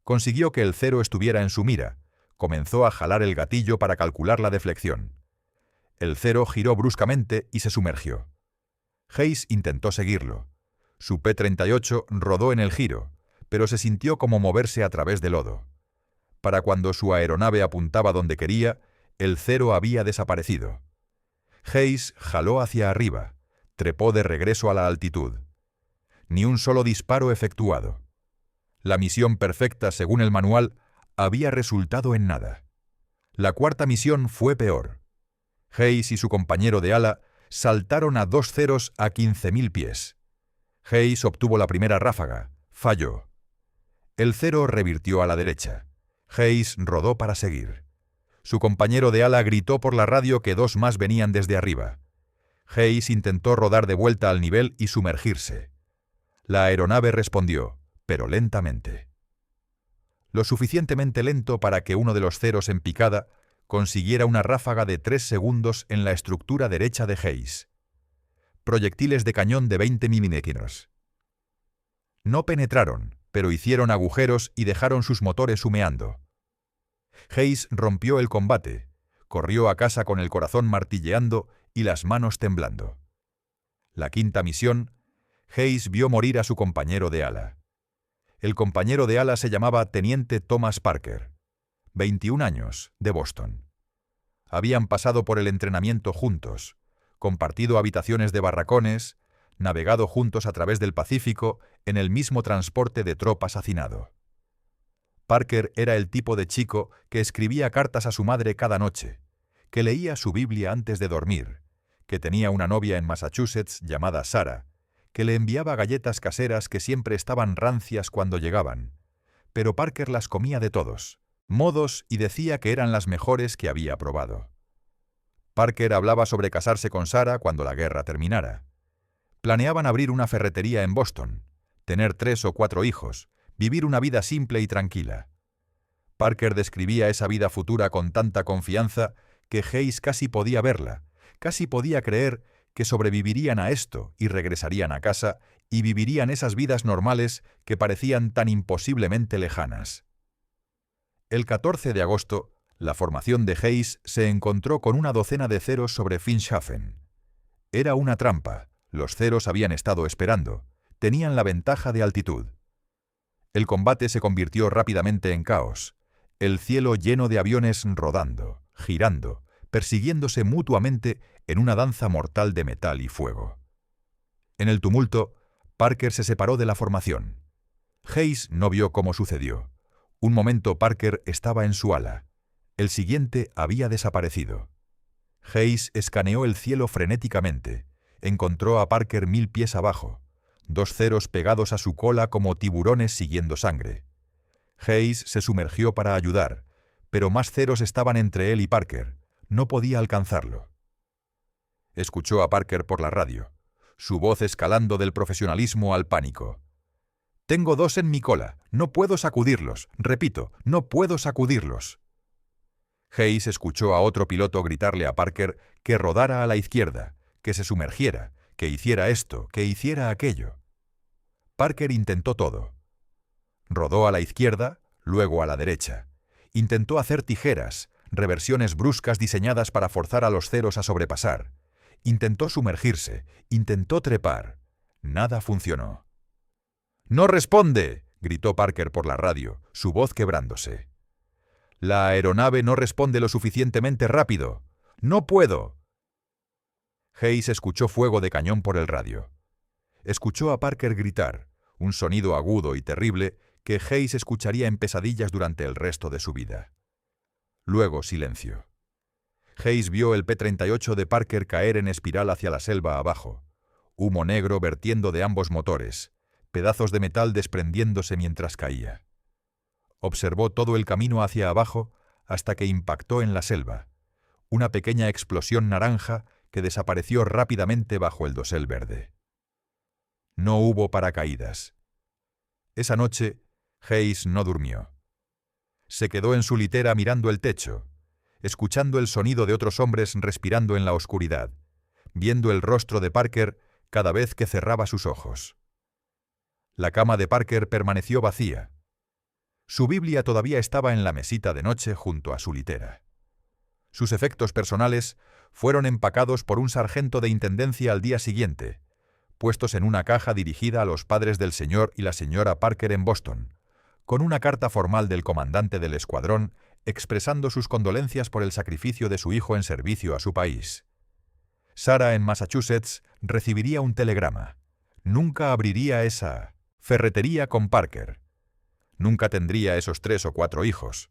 A: Consiguió que el 0 estuviera en su mira. Comenzó a jalar el gatillo para calcular la deflexión. El 0 giró bruscamente y se sumergió. Hayes intentó seguirlo. Su P-38 rodó en el giro, pero se sintió como moverse a través del lodo. Para cuando su aeronave apuntaba donde quería, el 0 había desaparecido. Hayes jaló hacia arriba, trepó de regreso a la altitud. Ni un solo disparo efectuado. La misión perfecta, según el manual, había resultado en nada. La cuarta misión fue peor. Hayes y su compañero de ala saltaron a 2 ceros a 15.000 pies. Hayes obtuvo la primera ráfaga, falló. El 0 revirtió a la derecha. Hayes rodó para seguir. Su compañero de ala gritó por la radio que 2 más venían desde arriba. Hayes intentó rodar de vuelta al nivel y sumergirse. La aeronave respondió, pero lentamente. Lo suficientemente lento para que uno de los ceros en picada consiguiera una ráfaga de 3 segundos en la estructura derecha de Hayes. Proyectiles de cañón de 20 milímetros. No penetraron, pero hicieron agujeros y dejaron sus motores humeando. Hayes rompió el combate, corrió a casa con el corazón martilleando y las manos temblando. La quinta misión, Hayes vio morir a su compañero de ala. El compañero de ala se llamaba Teniente Thomas Parker, 21 años, de Boston. Habían pasado por el entrenamiento juntos, compartido habitaciones de barracones, navegado juntos a través del Pacífico en el mismo transporte de tropas hacinado. Parker era el tipo de chico que escribía cartas a su madre cada noche, que leía su Biblia antes de dormir, que tenía una novia en Massachusetts llamada Sarah, que le enviaba galletas caseras que siempre estaban rancias cuando llegaban, pero Parker las comía de todos modos y decía que eran las mejores que había probado. Parker hablaba sobre casarse con Sarah cuando la guerra terminara. Planeaban abrir una ferretería en Boston, tener 3 o 4 hijos, vivir una vida simple y tranquila. Parker describía esa vida futura con tanta confianza que Hayes casi podía verla, casi podía creer que sobrevivirían a esto y regresarían a casa y vivirían esas vidas normales que parecían tan imposiblemente lejanas. El 14 de agosto, La formación de Hayes se encontró con una docena de ceros sobre Finschhafen. Era una trampa. Los ceros habían estado esperando. Tenían la ventaja de altitud. El combate se convirtió rápidamente en caos. El cielo lleno de aviones rodando, girando, persiguiéndose mutuamente en una danza mortal de metal y fuego. En el tumulto, Parker se separó de la formación. Hayes no vio cómo sucedió. Un momento Parker estaba en su ala. El siguiente había desaparecido. Hayes escaneó el cielo frenéticamente. Encontró a Parker 1000 pies abajo. 2 ceros pegados a su cola como tiburones siguiendo sangre. Hayes se sumergió para ayudar, pero más ceros estaban entre él y Parker. No podía alcanzarlo. Escuchó a Parker por la radio, su voz escalando del profesionalismo al pánico. «Tengo 2 en mi cola. No puedo sacudirlos. Repito, no puedo sacudirlos». Hayes escuchó a otro piloto gritarle a Parker que rodara a la izquierda, que se sumergiera, que hiciera esto, que hiciera aquello. Parker intentó todo. Rodó a la izquierda, luego a la derecha. Intentó hacer tijeras, reversiones bruscas diseñadas para forzar a los ceros a sobrepasar. Intentó sumergirse, intentó trepar. Nada funcionó. «¡No responde!», gritó Parker por la radio, su voz quebrándose. «La aeronave no responde lo suficientemente rápido. ¡No puedo!». Hayes escuchó fuego de cañón por el radio. Escuchó a Parker gritar, un sonido agudo y terrible que Hayes escucharía en pesadillas durante el resto de su vida. Luego silencio. Hayes vio el P-38 de Parker caer en espiral hacia la selva abajo, humo negro vertiendo de ambos motores, pedazos de metal desprendiéndose mientras caía. Observó todo el camino hacia abajo hasta que impactó en la selva, una pequeña explosión naranja que desapareció rápidamente bajo el dosel verde. No hubo paracaídas. Esa noche, Hayes no durmió. Se quedó en su litera mirando el techo, escuchando el sonido de otros hombres respirando en la oscuridad, viendo el rostro de Parker cada vez que cerraba sus ojos. La cama de Parker permaneció vacía. Su Biblia todavía estaba en la mesita de noche junto a su litera. Sus efectos personales fueron empacados por un sargento de intendencia al día siguiente, puestos en una caja dirigida a los padres del señor y la señora Parker en Boston, con una carta formal del comandante del escuadrón expresando sus condolencias por el sacrificio de su hijo en servicio a su país. Sarah en Massachusetts recibiría un telegrama. Nunca abriría esa ferretería con Parker. Nunca tendría esos 3 o 4 hijos.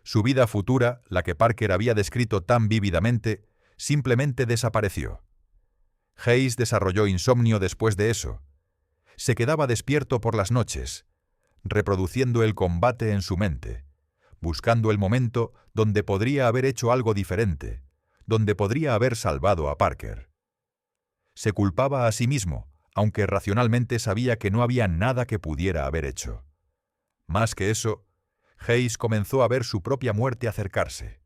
A: Su vida futura, la que Parker había descrito tan vívidamente, simplemente desapareció. Hayes desarrolló insomnio después de eso. Se quedaba despierto por las noches, reproduciendo el combate en su mente, buscando el momento donde podría haber hecho algo diferente, donde podría haber salvado a Parker. Se culpaba a sí mismo, aunque racionalmente sabía que no había nada que pudiera haber hecho. Más que eso, Hayes comenzó a ver su propia muerte acercarse.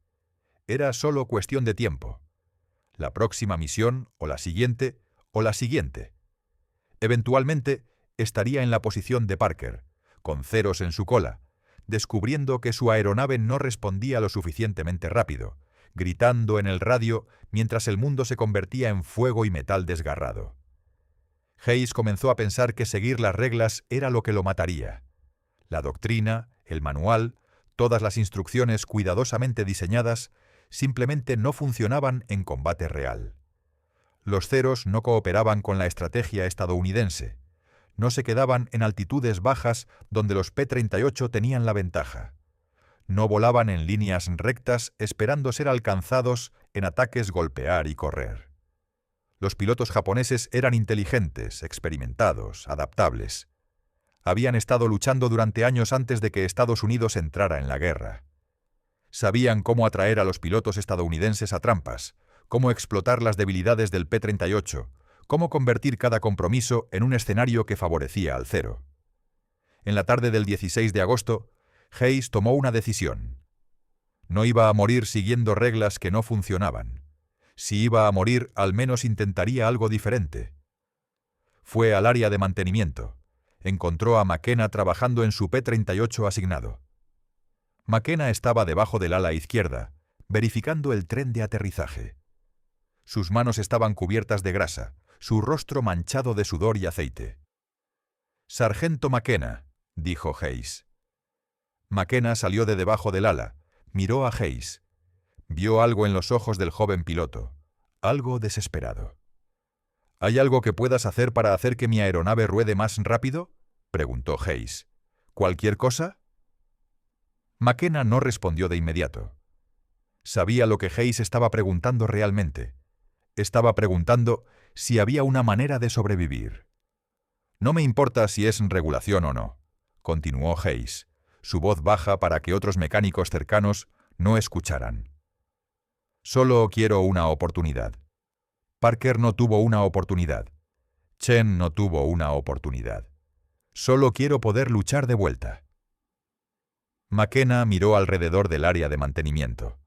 A: Era solo cuestión de tiempo. La próxima misión, o la siguiente, o la siguiente. Eventualmente, estaría en la posición de Parker, con ceros en su cola, descubriendo que su aeronave no respondía lo suficientemente rápido, gritando en el radio mientras el mundo se convertía en fuego y metal desgarrado. Hayes comenzó a pensar que seguir las reglas era lo que lo mataría. La doctrina, el manual, todas las instrucciones cuidadosamente diseñadas, simplemente no funcionaban en combate real. Los ceros no cooperaban con la estrategia estadounidense. No se quedaban en altitudes bajas donde los P-38 tenían la ventaja. No volaban en líneas rectas esperando ser alcanzados en ataques golpear y correr. Los pilotos japoneses eran inteligentes, experimentados, adaptables. Habían estado luchando durante años antes de que Estados Unidos entrara en la guerra. Sabían cómo atraer a los pilotos estadounidenses a trampas, cómo explotar las debilidades del P-38, cómo convertir cada compromiso en un escenario que favorecía al cero. En la tarde del 16 de agosto, Hayes tomó una decisión. No iba a morir siguiendo reglas que no funcionaban. Si iba a morir, al menos intentaría algo diferente. Fue al área de mantenimiento. Encontró a McKenna trabajando en su P-38 asignado. McKenna estaba debajo del ala izquierda, verificando el tren de aterrizaje. Sus manos estaban cubiertas de grasa, su rostro manchado de sudor y aceite. «Sargento McKenna», dijo Hayes. McKenna salió de debajo del ala, miró a Hayes. Vio algo en los ojos del joven piloto, algo desesperado. «¿Hay algo que puedas hacer para hacer que mi aeronave ruede más rápido?», preguntó Hayes. «¿Cualquier cosa?». McKenna no respondió de inmediato. Sabía lo que Hayes estaba preguntando realmente. Estaba preguntando si había una manera de sobrevivir. «No me importa si es regulación o no», continuó Hayes, su voz baja para que otros mecánicos cercanos no escucharan. «Solo quiero una oportunidad. Parker no tuvo una oportunidad. Chen no tuvo una oportunidad. Solo quiero poder luchar de vuelta». McKenna miró alrededor del área de mantenimiento.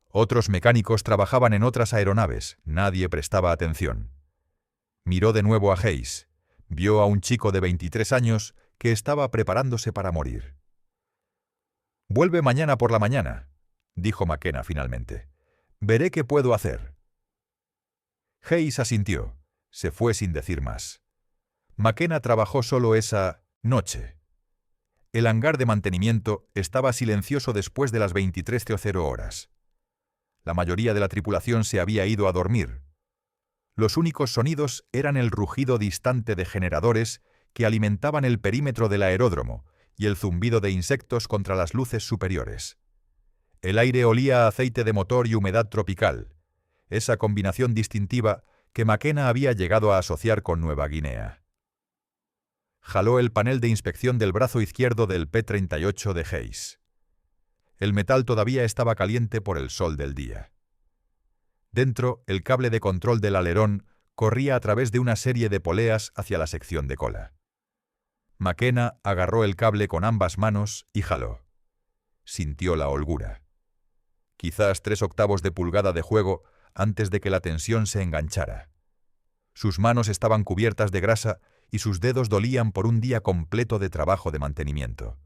A: Otros mecánicos trabajaban en otras aeronaves, nadie prestaba atención. Miró de nuevo a Hayes. Vio a un chico de 23 años que estaba preparándose para morir. «Vuelve mañana por la mañana», dijo McKenna finalmente. «Veré qué puedo hacer». Hayes asintió. Se fue sin decir más. McKenna trabajó solo esa noche. El hangar de mantenimiento estaba silencioso después de las 23:00 horas. La mayoría de la tripulación se había ido a dormir. Los únicos sonidos eran el rugido distante de generadores que alimentaban el perímetro del aeródromo y el zumbido de insectos contra las luces superiores. El aire olía a aceite de motor y humedad tropical, esa combinación distintiva que McKenna había llegado a asociar con Nueva Guinea. Jaló el panel de inspección del brazo izquierdo del P-38 de Hayes. El metal todavía estaba caliente por el sol del día. Dentro, el cable de control del alerón corría a través de una serie de poleas hacia la sección de cola. McKenna agarró el cable con ambas manos y jaló. Sintió la holgura. Quizás 3/8 de pulgada de juego antes de que la tensión se enganchara. Sus manos estaban cubiertas de grasa y sus dedos dolían por un día completo de trabajo de mantenimiento.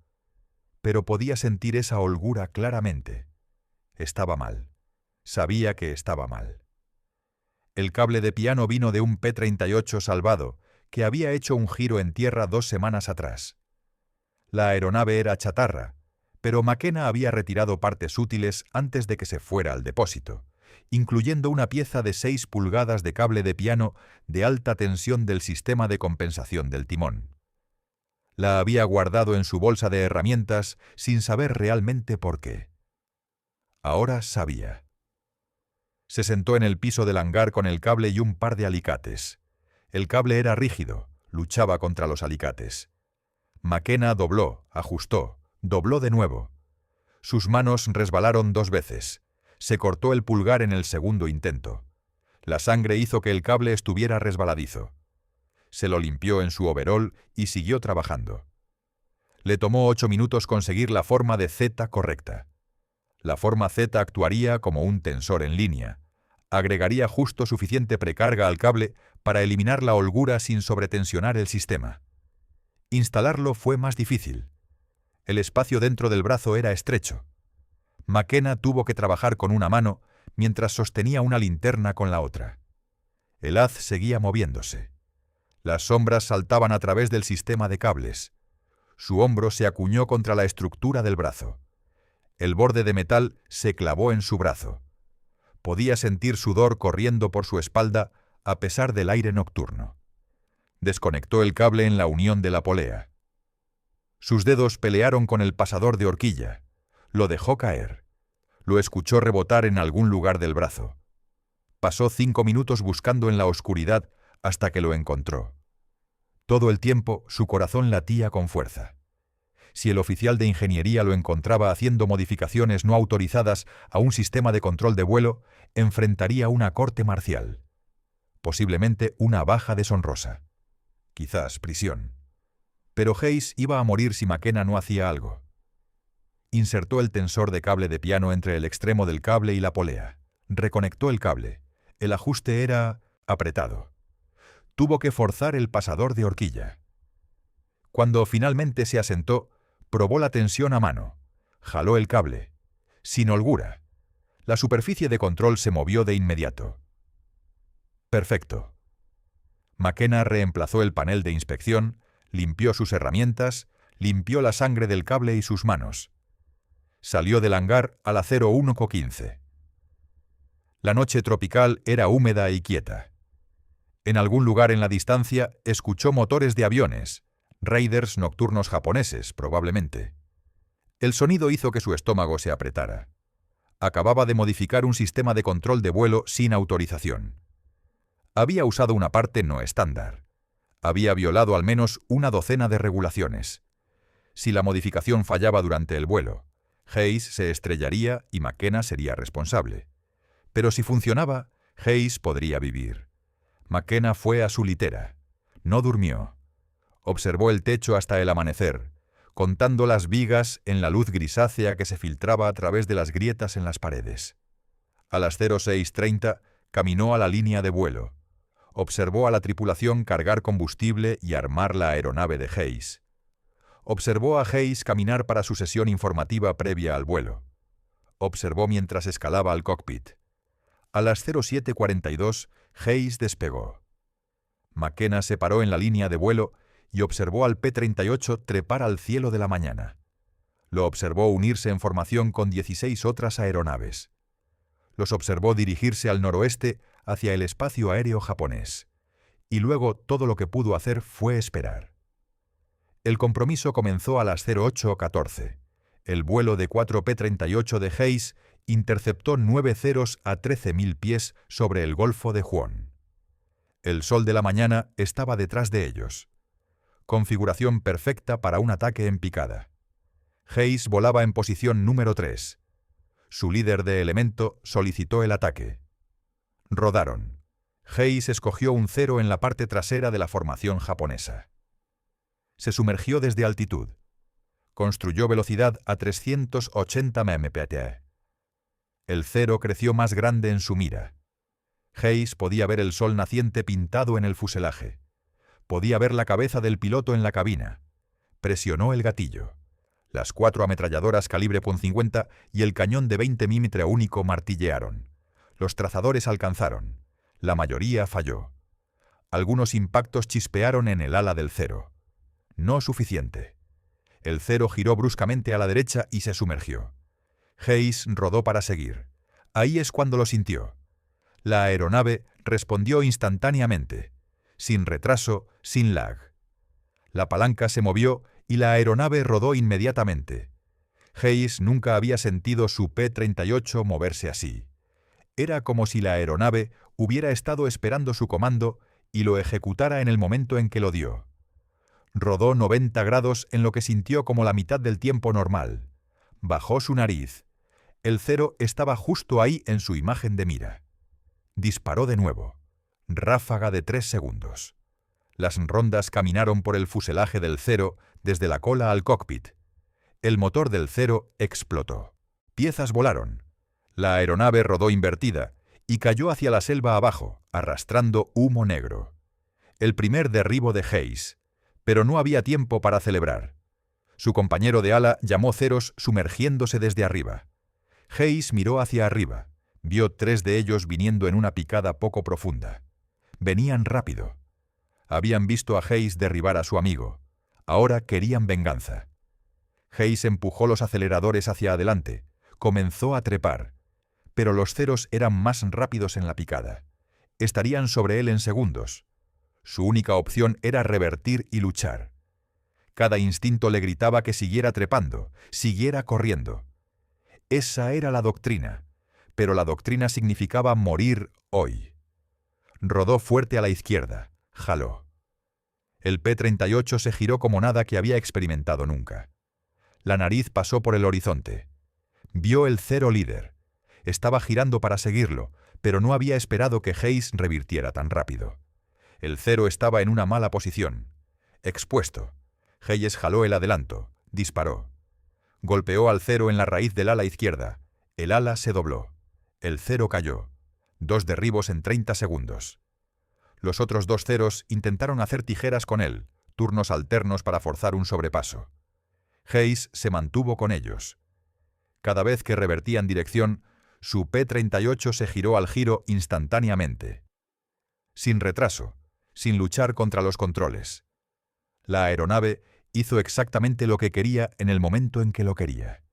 A: Pero podía sentir esa holgura claramente. Estaba mal. Sabía que estaba mal. El cable de piano vino de un P-38 salvado que había hecho un giro en tierra 2 semanas atrás. La aeronave era chatarra, pero McKenna había retirado partes útiles antes de que se fuera al depósito, incluyendo una pieza de 6 pulgadas de cable de piano de alta tensión del sistema de compensación del timón. La había guardado en su bolsa de herramientas sin saber realmente por qué. Ahora sabía. Se sentó en el piso del hangar con el cable y un par de alicates. El cable era rígido, luchaba contra los alicates. McKenna dobló, ajustó, dobló de nuevo. Sus manos resbalaron 2 veces. Se cortó el pulgar en el segundo intento. La sangre hizo que el cable estuviera resbaladizo. Se lo limpió en su overol y siguió trabajando. Le tomó 8 minutos conseguir la forma de Z correcta. La forma Z actuaría como un tensor en línea. Agregaría justo suficiente precarga al cable para eliminar la holgura sin sobretensionar el sistema. Instalarlo fue más difícil. El espacio dentro del brazo era estrecho. McKenna tuvo que trabajar con una mano mientras sostenía una linterna con la otra. El haz seguía moviéndose. Las sombras saltaban a través del sistema de cables. Su hombro se acuñó contra la estructura del brazo. El borde de metal se clavó en su brazo. Podía sentir sudor corriendo por su espalda a pesar del aire nocturno. Desconectó el cable en la unión de la polea. Sus dedos pelearon con el pasador de horquilla. Lo dejó caer. Lo escuchó rebotar en algún lugar del brazo. Pasó 5 minutos buscando en la oscuridad hasta que lo encontró. Todo el tiempo su corazón latía con fuerza. Si el oficial de ingeniería lo encontraba haciendo modificaciones no autorizadas a un sistema de control de vuelo, enfrentaría una corte marcial. Posiblemente una baja deshonrosa. Quizás prisión. Pero Hayes iba a morir si McKenna no hacía algo. Insertó el tensor de cable de piano entre el extremo del cable y la polea. Reconectó el cable. El ajuste era apretado. Tuvo que forzar el pasador de horquilla. Cuando finalmente se asentó, probó la tensión a mano. Jaló el cable. Sin holgura. La superficie de control se movió de inmediato. Perfecto. McKenna reemplazó el panel de inspección, limpió sus herramientas, limpió la sangre del cable y sus manos. Salió del hangar a la 01:15. La noche tropical era húmeda y quieta. En algún lugar en la distancia escuchó motores de aviones, raiders nocturnos japoneses, probablemente. El sonido hizo que su estómago se apretara. Acababa de modificar un sistema de control de vuelo sin autorización. Había usado una parte no estándar. Había violado al menos una docena de regulaciones. Si la modificación fallaba durante el vuelo, Hayes se estrellaría y McKenna sería responsable. Pero si funcionaba, Hayes podría vivir. McKenna fue a su litera. No durmió. Observó el techo hasta el amanecer, contando las vigas en la luz grisácea que se filtraba a través de las grietas en las paredes. A las 06:30 caminó a la línea de vuelo. Observó a la tripulación cargar combustible y armar la aeronave de Hayes. Observó a Hayes caminar para su sesión informativa previa al vuelo. Observó mientras escalaba al cockpit. A las 07:42, Hayes despegó. McKenna se paró en la línea de vuelo y observó al P-38 trepar al cielo de la mañana. Lo observó unirse en formación con 16 otras aeronaves. Los observó dirigirse al noroeste hacia el espacio aéreo japonés. Y luego todo lo que pudo hacer fue esperar. El compromiso comenzó a las 08:14. El vuelo de 4 P-38 de Hayes interceptó 9 ceros a 13.000 pies sobre el Golfo de Huon. El sol de la mañana estaba detrás de ellos. Configuración perfecta para un ataque en picada. Hayes volaba en posición número 3. Su líder de elemento solicitó el ataque. Rodaron. Hayes escogió un cero en la parte trasera de la formación japonesa. Se sumergió desde altitud. Construyó velocidad a 380 mph. El cero creció más grande en su mira. Hayes podía ver el sol naciente pintado en el fuselaje. Podía ver la cabeza del piloto en la cabina. Presionó el gatillo. Las 4 ametralladoras calibre .50 y el cañón de 20 mm único martillearon. Los trazadores alcanzaron. La mayoría falló. Algunos impactos chispearon en el ala del cero. No suficiente. El cero giró bruscamente a la derecha y se sumergió. Hayes rodó para seguir. Ahí es cuando lo sintió. La aeronave respondió instantáneamente, sin retraso, sin lag. La palanca se movió y la aeronave rodó inmediatamente. Hayes nunca había sentido su P-38 moverse así. Era como si la aeronave hubiera estado esperando su comando y lo ejecutara en el momento en que lo dio. Rodó 90 grados en lo que sintió como la mitad del tiempo normal. Bajó su nariz. El cero estaba justo ahí en su imagen de mira. Disparó de nuevo. Ráfaga de 3 segundos. Las rondas caminaron por el fuselaje del cero desde la cola al cockpit. El motor del cero explotó. Piezas volaron. La aeronave rodó invertida y cayó hacia la selva abajo, arrastrando humo negro. El primer derribo de Hayes, pero no había tiempo para celebrar. Su compañero de ala llamó ceros sumergiéndose desde arriba. Hayes miró hacia arriba. Vio 3 de ellos viniendo en una picada poco profunda. Venían rápido. Habían visto a Hayes derribar a su amigo. Ahora querían venganza. Hayes empujó los aceleradores hacia adelante. Comenzó a trepar. Pero los ceros eran más rápidos en la picada. Estarían sobre él en segundos. Su única opción era revertir y luchar. Cada instinto le gritaba que siguiera trepando, siguiera corriendo. Esa era la doctrina, pero la doctrina significaba morir hoy. Rodó fuerte a la izquierda, jaló. El P-38 se giró como nada que había experimentado nunca. La nariz pasó por el horizonte. Vio el cero líder. Estaba girando para seguirlo, pero no había esperado que Hayes revirtiera tan rápido. El cero estaba en una mala posición. Expuesto. Hayes jaló el adelanto. Disparó. Golpeó al cero en la raíz del ala izquierda. El ala se dobló. El cero cayó. 2 derribos en 30 segundos. Los otros 2 ceros intentaron hacer tijeras con él, turnos alternos para forzar un sobrepaso. Hayes se mantuvo con ellos. Cada vez que revertían dirección, su P-38 se giró al giro instantáneamente. Sin retraso, sin luchar contra los controles. La aeronave hizo exactamente lo que quería en el momento en que lo quería.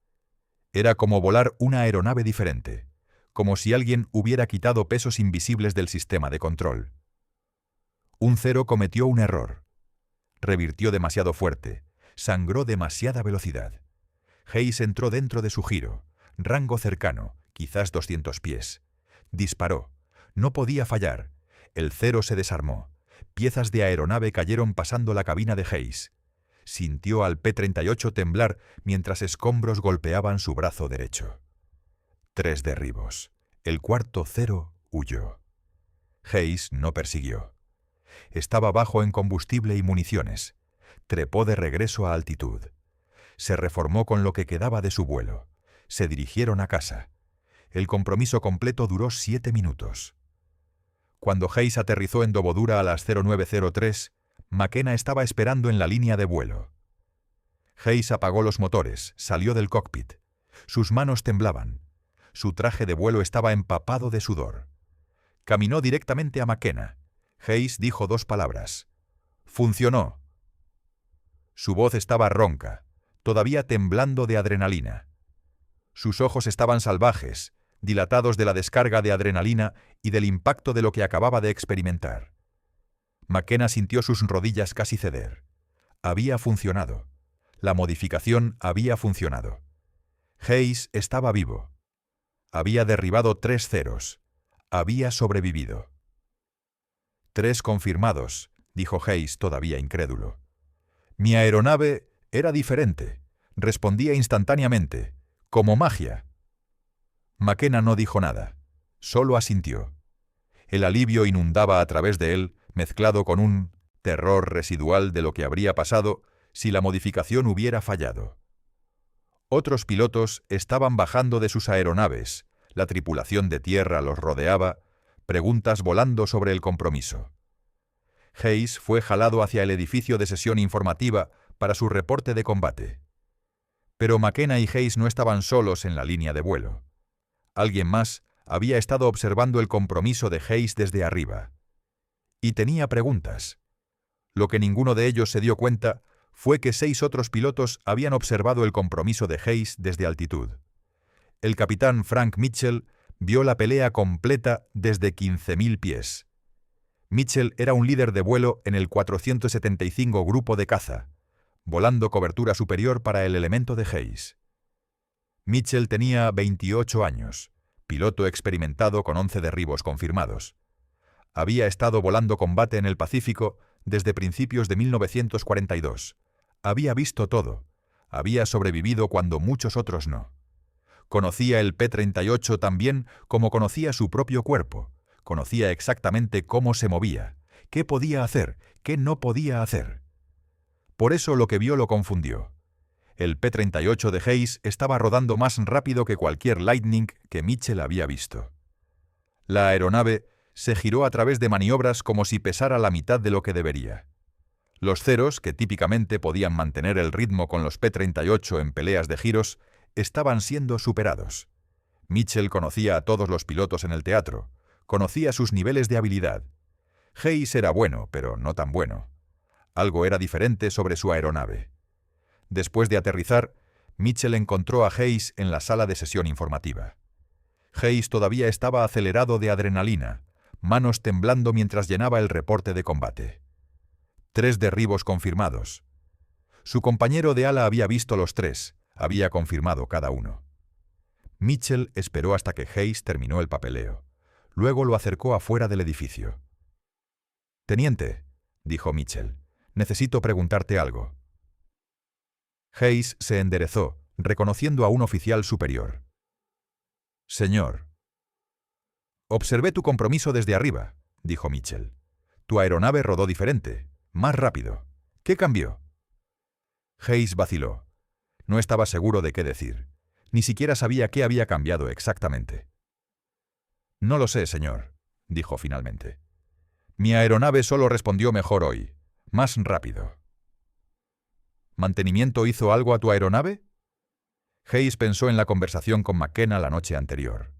A: Era como volar una aeronave diferente, como si alguien hubiera quitado pesos invisibles del sistema de control. Un cero cometió un error. Revirtió demasiado fuerte, sangró demasiada velocidad. Hayes entró dentro de su giro, rango cercano, quizás 200 pies. Disparó. No podía fallar. El cero se desarmó. Piezas de aeronave cayeron pasando la cabina de Hayes. Sintió al P-38 temblar mientras escombros golpeaban su brazo derecho. 3 derribos. El cuarto cero huyó. Hayes no persiguió. Estaba bajo en combustible y municiones. Trepó de regreso a altitud. Se reformó con lo que quedaba de su vuelo. Se dirigieron a casa. El compromiso completo duró 7 minutos. Cuando Hayes aterrizó en Dobodura a las 09:03, McKenna estaba esperando en la línea de vuelo. Hayes apagó los motores, salió del cockpit. Sus manos temblaban. Su traje de vuelo estaba empapado de sudor. Caminó directamente a McKenna. Hayes dijo 2 palabras. «Funcionó». Su voz estaba ronca, todavía temblando de adrenalina. Sus ojos estaban salvajes, dilatados de la descarga de adrenalina y del impacto de lo que acababa de experimentar. McKenna sintió sus rodillas casi ceder. Había funcionado. La modificación había funcionado. Hayes estaba vivo. Había derribado 3 ceros. Había sobrevivido. 3 confirmados, dijo Hayes todavía incrédulo. Mi aeronave era diferente. Respondía instantáneamente, como magia. McKenna no dijo nada. Solo asintió. El alivio inundaba a través de él, mezclado con un terror residual de lo que habría pasado si la modificación hubiera fallado. Otros pilotos estaban bajando de sus aeronaves, la tripulación de tierra los rodeaba, preguntas volando sobre el compromiso. Hayes fue jalado hacia el edificio de sesión informativa para su reporte de combate. Pero McKenna y Hayes no estaban solos en la línea de vuelo. Alguien más había estado observando el compromiso de Hayes desde arriba. Y tenía preguntas. Lo que ninguno de ellos se dio cuenta fue que 6 otros pilotos habían observado el compromiso de Hayes desde altitud. El capitán Frank Mitchell vio la pelea completa desde 15.000 pies. Mitchell era un líder de vuelo en el 475 Grupo de Caza, volando cobertura superior para el elemento de Hayes. Mitchell tenía 28 años, piloto experimentado con 11 derribos confirmados. Había estado volando combate en el Pacífico desde principios de 1942. Había visto todo. Había sobrevivido cuando muchos otros no. Conocía el P-38 tan bien como conocía su propio cuerpo. Conocía exactamente cómo se movía, qué podía hacer, qué no podía hacer. Por eso lo que vio lo confundió. El P-38 de Hayes estaba rodando más rápido que cualquier Lightning que Mitchell había visto. La aeronave se giró a través de maniobras como si pesara la mitad de lo que debería. Los ceros, que típicamente podían mantener el ritmo con los P-38 en peleas de giros, estaban siendo superados. Mitchell conocía a todos los pilotos en el teatro, conocía sus niveles de habilidad. Hayes era bueno, pero no tan bueno. Algo era diferente sobre su aeronave. Después de aterrizar, Mitchell encontró a Hayes en la sala de sesión informativa. Hayes todavía estaba acelerado de adrenalina, manos temblando mientras llenaba el reporte de combate. 3 derribos confirmados. Su compañero de ala había visto los 3, había confirmado cada uno. Mitchell esperó hasta que Hayes terminó el papeleo. Luego lo acercó afuera del edificio. «Teniente», dijo Mitchell, «necesito preguntarte algo». Hayes se enderezó, reconociendo a un oficial superior. «Señor». «Observé tu compromiso desde arriba», dijo Mitchell. «Tu aeronave rodó diferente, más rápido. ¿Qué cambió?» Hayes vaciló. No estaba seguro de qué decir. Ni siquiera sabía qué había cambiado exactamente. «No lo sé, señor», dijo finalmente. «Mi aeronave solo respondió mejor hoy, más rápido». «¿Mantenimiento hizo algo a tu aeronave?» Hayes pensó en la conversación con McKenna la noche anterior.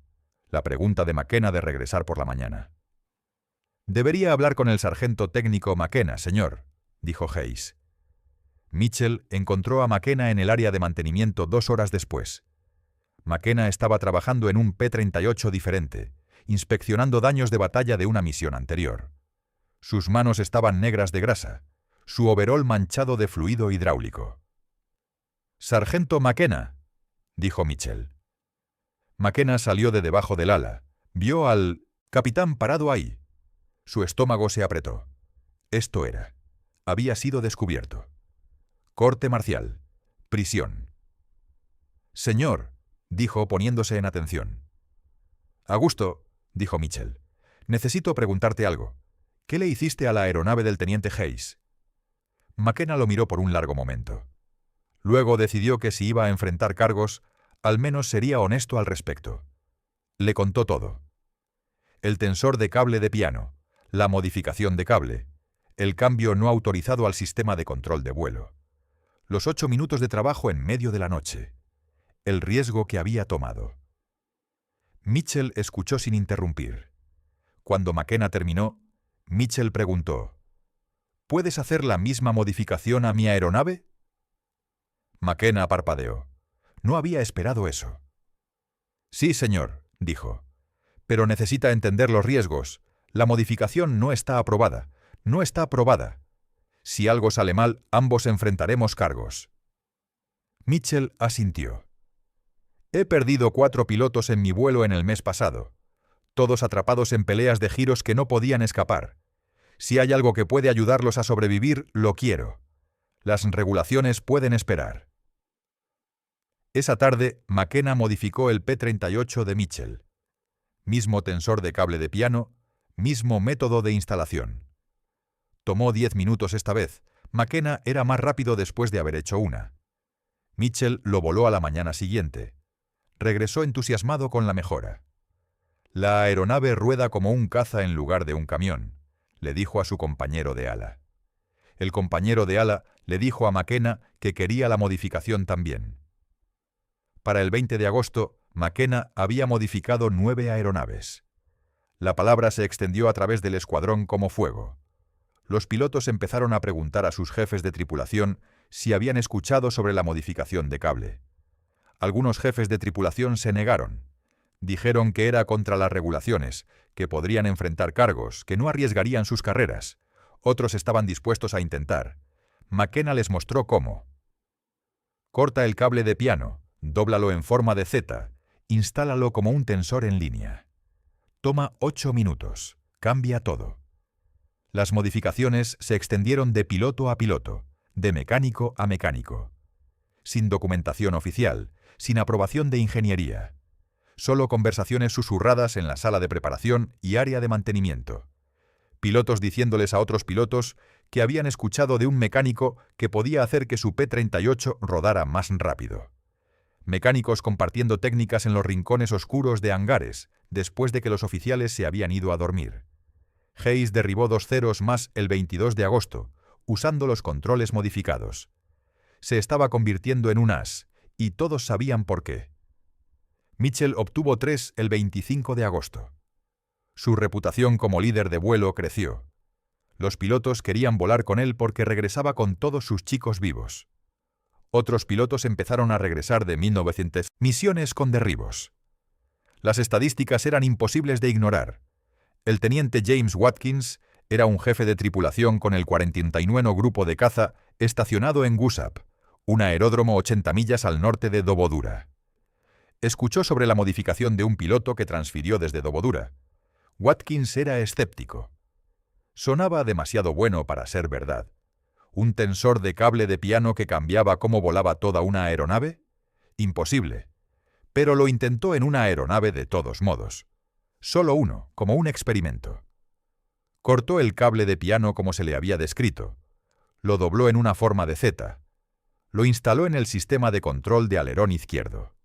A: La pregunta de McKenna de regresar por la mañana. «Debería hablar con el sargento técnico McKenna, señor», dijo Hayes. Mitchell encontró a McKenna en el área de mantenimiento 2 horas después. McKenna estaba trabajando en un P-38 diferente, inspeccionando daños de batalla de una misión anterior. Sus manos estaban negras de grasa, su overol manchado de fluido hidráulico. «Sargento McKenna», dijo Mitchell. McKenna salió de debajo del ala. Vio al capitán parado ahí. Su estómago se apretó. Esto era. Había sido descubierto. Corte marcial. Prisión. «Señor», dijo poniéndose en atención. «Augusto», dijo Mitchell, «necesito preguntarte algo. ¿Qué le hiciste a la aeronave del teniente Hayes?» McKenna lo miró por un largo momento. Luego decidió que si iba a enfrentar cargos, al menos sería honesto al respecto. Le contó todo. El tensor de cable de piano, la modificación de cable, el cambio no autorizado al sistema de control de vuelo, los 8 minutos de trabajo en medio de la noche, el riesgo que había tomado. Mitchell escuchó sin interrumpir. Cuando McKenna terminó, Mitchell preguntó: «¿Puedes hacer la misma modificación a mi aeronave?» McKenna parpadeó. No había esperado eso. «Sí, señor», dijo. «Pero necesita entender los riesgos. La modificación no está aprobada. No está aprobada. Si algo sale mal, ambos enfrentaremos cargos». Mitchell asintió. «He perdido 4 pilotos en mi vuelo en el mes pasado, todos atrapados en peleas de giros que no podían escapar. Si hay algo que puede ayudarlos a sobrevivir, lo quiero. Las regulaciones pueden esperar». Esa tarde, McKenna modificó el P-38 de Mitchell. Mismo tensor de cable de piano, mismo método de instalación. Tomó 10 minutos esta vez. McKenna era más rápido después de haber hecho una. Mitchell lo voló a la mañana siguiente. Regresó entusiasmado con la mejora. «La aeronave rueda como un caza en lugar de un camión», le dijo a su compañero de ala. El compañero de ala le dijo a McKenna que quería la modificación también. Para el 20 de agosto, McKenna había modificado 9 aeronaves. La palabra se extendió a través del escuadrón como fuego. Los pilotos empezaron a preguntar a sus jefes de tripulación si habían escuchado sobre la modificación de cable. Algunos jefes de tripulación se negaron. Dijeron que era contra las regulaciones, que podrían enfrentar cargos, que no arriesgarían sus carreras. Otros estaban dispuestos a intentar. McKenna les mostró cómo. «Corta el cable de piano, dóblalo en forma de Z, instálalo como un tensor en línea. Toma 8 minutos, cambia todo». Las modificaciones se extendieron de piloto a piloto, de mecánico a mecánico. Sin documentación oficial, sin aprobación de ingeniería. Solo conversaciones susurradas en la sala de preparación y área de mantenimiento. Pilotos diciéndoles a otros pilotos que habían escuchado de un mecánico que podía hacer que su P-38 rodara más rápido. Mecánicos compartiendo técnicas en los rincones oscuros de hangares, después de que los oficiales se habían ido a dormir. Hayes derribó 2 ceros más el 22 de agosto, usando los controles modificados. Se estaba convirtiendo en un as, y todos sabían por qué. Mitchell obtuvo 3 el 25 de agosto. Su reputación como líder de vuelo creció. Los pilotos querían volar con él porque regresaba con todos sus chicos vivos. Otros pilotos empezaron a regresar de 1900 misiones con derribos. Las estadísticas eran imposibles de ignorar. El teniente James Watkins era un jefe de tripulación con el 49º Grupo de Caza estacionado en Gussap, un aeródromo 80 millas al norte de Dobodura. Escuchó sobre la modificación de un piloto que transfirió desde Dobodura. Watkins era escéptico. Sonaba demasiado bueno para ser verdad. ¿Un tensor de cable de piano que cambiaba cómo volaba toda una aeronave? Imposible. Pero lo intentó en una aeronave de todos modos. Solo uno, como un experimento. Cortó el cable de piano como se le había descrito. Lo dobló en una forma de Z. Lo instaló en el sistema de control de alerón izquierdo.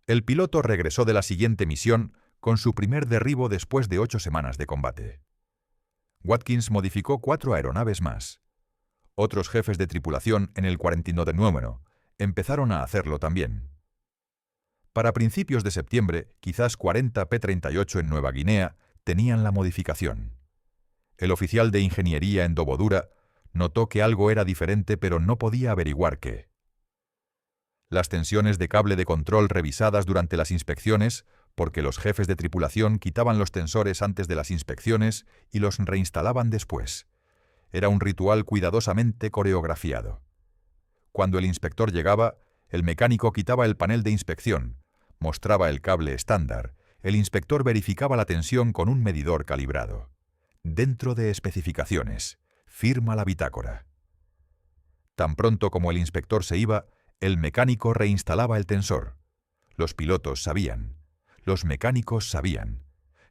A: El piloto regresó de la siguiente misión con su primer derribo después de 8 semanas de combate. Watkins modificó 4 aeronaves más. Otros jefes de tripulación en el 49º empezaron a hacerlo también. Para principios de septiembre, quizás 40 P-38 en Nueva Guinea tenían la modificación. El oficial de ingeniería en Dobodura notó que algo era diferente, pero no podía averiguar qué. Las tensiones de cable de control revisadas durante las inspecciones, porque los jefes de tripulación quitaban los tensores antes de las inspecciones y los reinstalaban después. Era un ritual cuidadosamente coreografiado. Cuando el inspector llegaba, el mecánico quitaba el panel de inspección, mostraba el cable estándar, el inspector verificaba la tensión con un medidor calibrado. Dentro de especificaciones, firma la bitácora. Tan pronto como el inspector se iba, el mecánico reinstalaba el tensor. Los pilotos sabían. Los mecánicos sabían.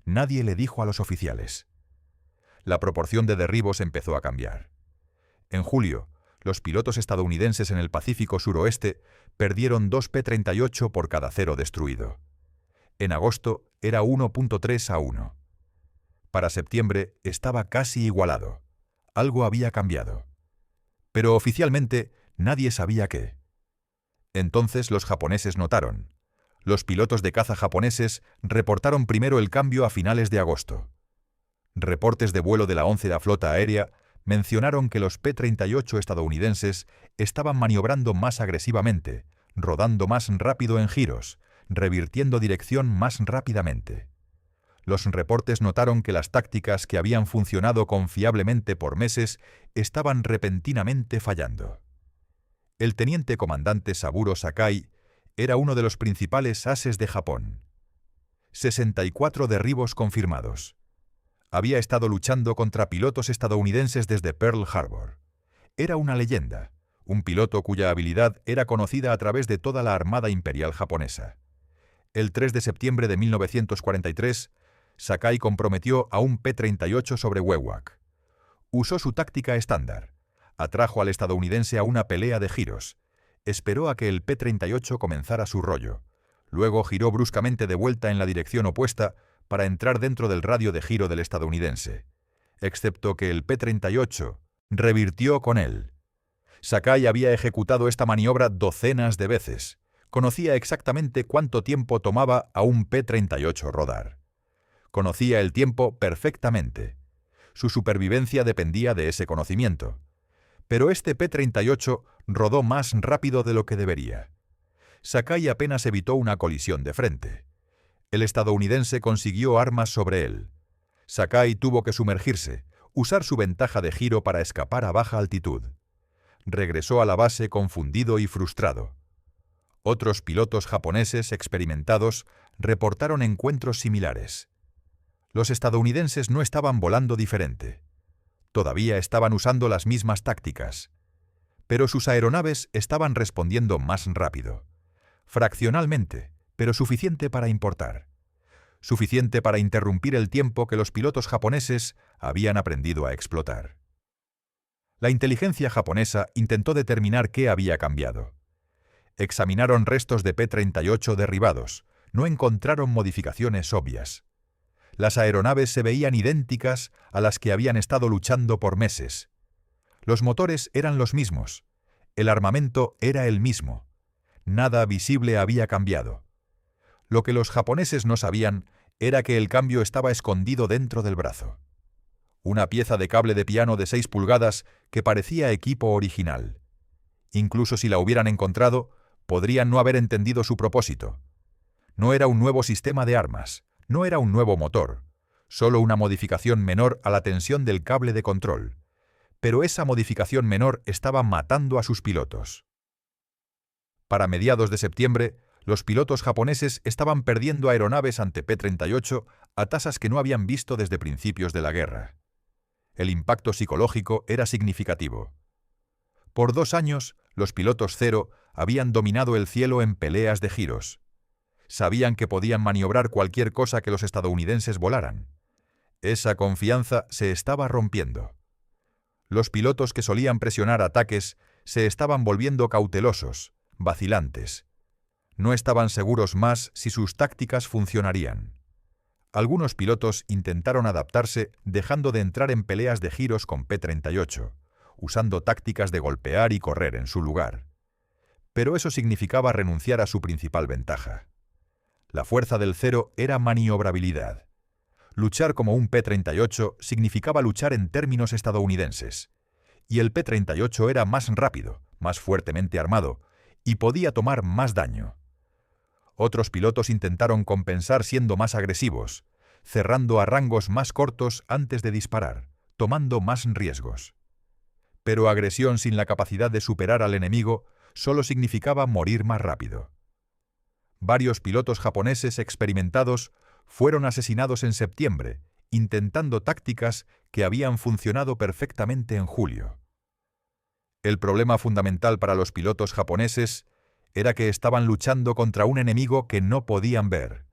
A: Nadie le dijo a los oficiales. La proporción de derribos empezó a cambiar. En julio, los pilotos estadounidenses en el Pacífico suroeste perdieron 2 P-38 por cada 0 destruido. En agosto era 1.3 a 1. Para septiembre estaba casi igualado. Algo había cambiado. Pero oficialmente nadie sabía qué. Entonces los japoneses notaron. Los pilotos de caza japoneses reportaron primero el cambio a finales de agosto. Reportes de vuelo de la 11ª Flota Aérea mencionaron que los P-38 estadounidenses estaban maniobrando más agresivamente, rodando más rápido en giros, revirtiendo dirección más rápidamente. Los reportes notaron que las tácticas que habían funcionado confiablemente por meses estaban repentinamente fallando. El teniente comandante Saburo Sakai era uno de los principales ases de Japón. 64 derribos confirmados. Había estado luchando contra pilotos estadounidenses desde Pearl Harbor. Era una leyenda, un piloto cuya habilidad era conocida a través de toda la Armada Imperial japonesa. El 3 de septiembre de 1943, Sakai comprometió a un P-38 sobre Wewak. Usó su táctica estándar. Atrajo al estadounidense a una pelea de giros. Esperó a que el P-38 comenzara su rollo. Luego giró bruscamente de vuelta en la dirección opuesta para entrar dentro del radio de giro del estadounidense. Excepto que el P-38 revirtió con él. Sakai había ejecutado esta maniobra docenas de veces. Conocía exactamente cuánto tiempo tomaba a un P-38 rodar. Conocía el tiempo perfectamente. Su supervivencia dependía de ese conocimiento. Pero este P-38 rodó más rápido de lo que debería. Sakai apenas evitó una colisión de frente. El estadounidense consiguió armas sobre él. Sakai tuvo que sumergirse, usar su ventaja de giro para escapar a baja altitud. Regresó a la base confundido y frustrado. Otros pilotos japoneses experimentados reportaron encuentros similares. Los estadounidenses no estaban volando diferente. Todavía estaban usando las mismas tácticas. Pero sus aeronaves estaban respondiendo más rápido. Fraccionalmente, pero suficiente para importar. Suficiente para interrumpir el tiempo que los pilotos japoneses habían aprendido a explotar. La inteligencia japonesa intentó determinar qué había cambiado. Examinaron restos de P-38 derribados. No encontraron modificaciones obvias. Las aeronaves se veían idénticas a las que habían estado luchando por meses. Los motores eran los mismos. El armamento era el mismo. Nada visible había cambiado. Lo que los japoneses no sabían era que el cambio estaba escondido dentro del brazo. Una pieza de cable de piano de 6 pulgadas que parecía equipo original. Incluso si la hubieran encontrado, podrían no haber entendido su propósito. No era un nuevo sistema de armas. No era un nuevo motor, solo una modificación menor a la tensión del cable de control. Pero esa modificación menor estaba matando a sus pilotos. Para mediados de septiembre, los pilotos japoneses estaban perdiendo aeronaves ante P-38 a tasas que no habían visto desde principios de la guerra. El impacto psicológico era significativo. Por 2 años, los pilotos cero habían dominado el cielo en peleas de giros. Sabían que podían maniobrar cualquier cosa que los estadounidenses volaran. Esa confianza se estaba rompiendo. Los pilotos que solían presionar ataques se estaban volviendo cautelosos, vacilantes. No estaban seguros más si sus tácticas funcionarían. Algunos pilotos intentaron adaptarse dejando de entrar en peleas de giros con P-38, usando tácticas de golpear y correr en su lugar. Pero eso significaba renunciar a su principal ventaja. La fuerza del cero era maniobrabilidad. Luchar como un P-38 significaba luchar en términos estadounidenses. Y el P-38 era más rápido, más fuertemente armado, y podía tomar más daño. Otros pilotos intentaron compensar siendo más agresivos, cerrando a rangos más cortos antes de disparar, tomando más riesgos. Pero agresión sin la capacidad de superar al enemigo solo significaba morir más rápido. Varios pilotos japoneses experimentados fueron asesinados en septiembre, intentando tácticas que habían funcionado perfectamente en julio. El problema fundamental para los pilotos japoneses era que estaban luchando contra un enemigo que no podían ver.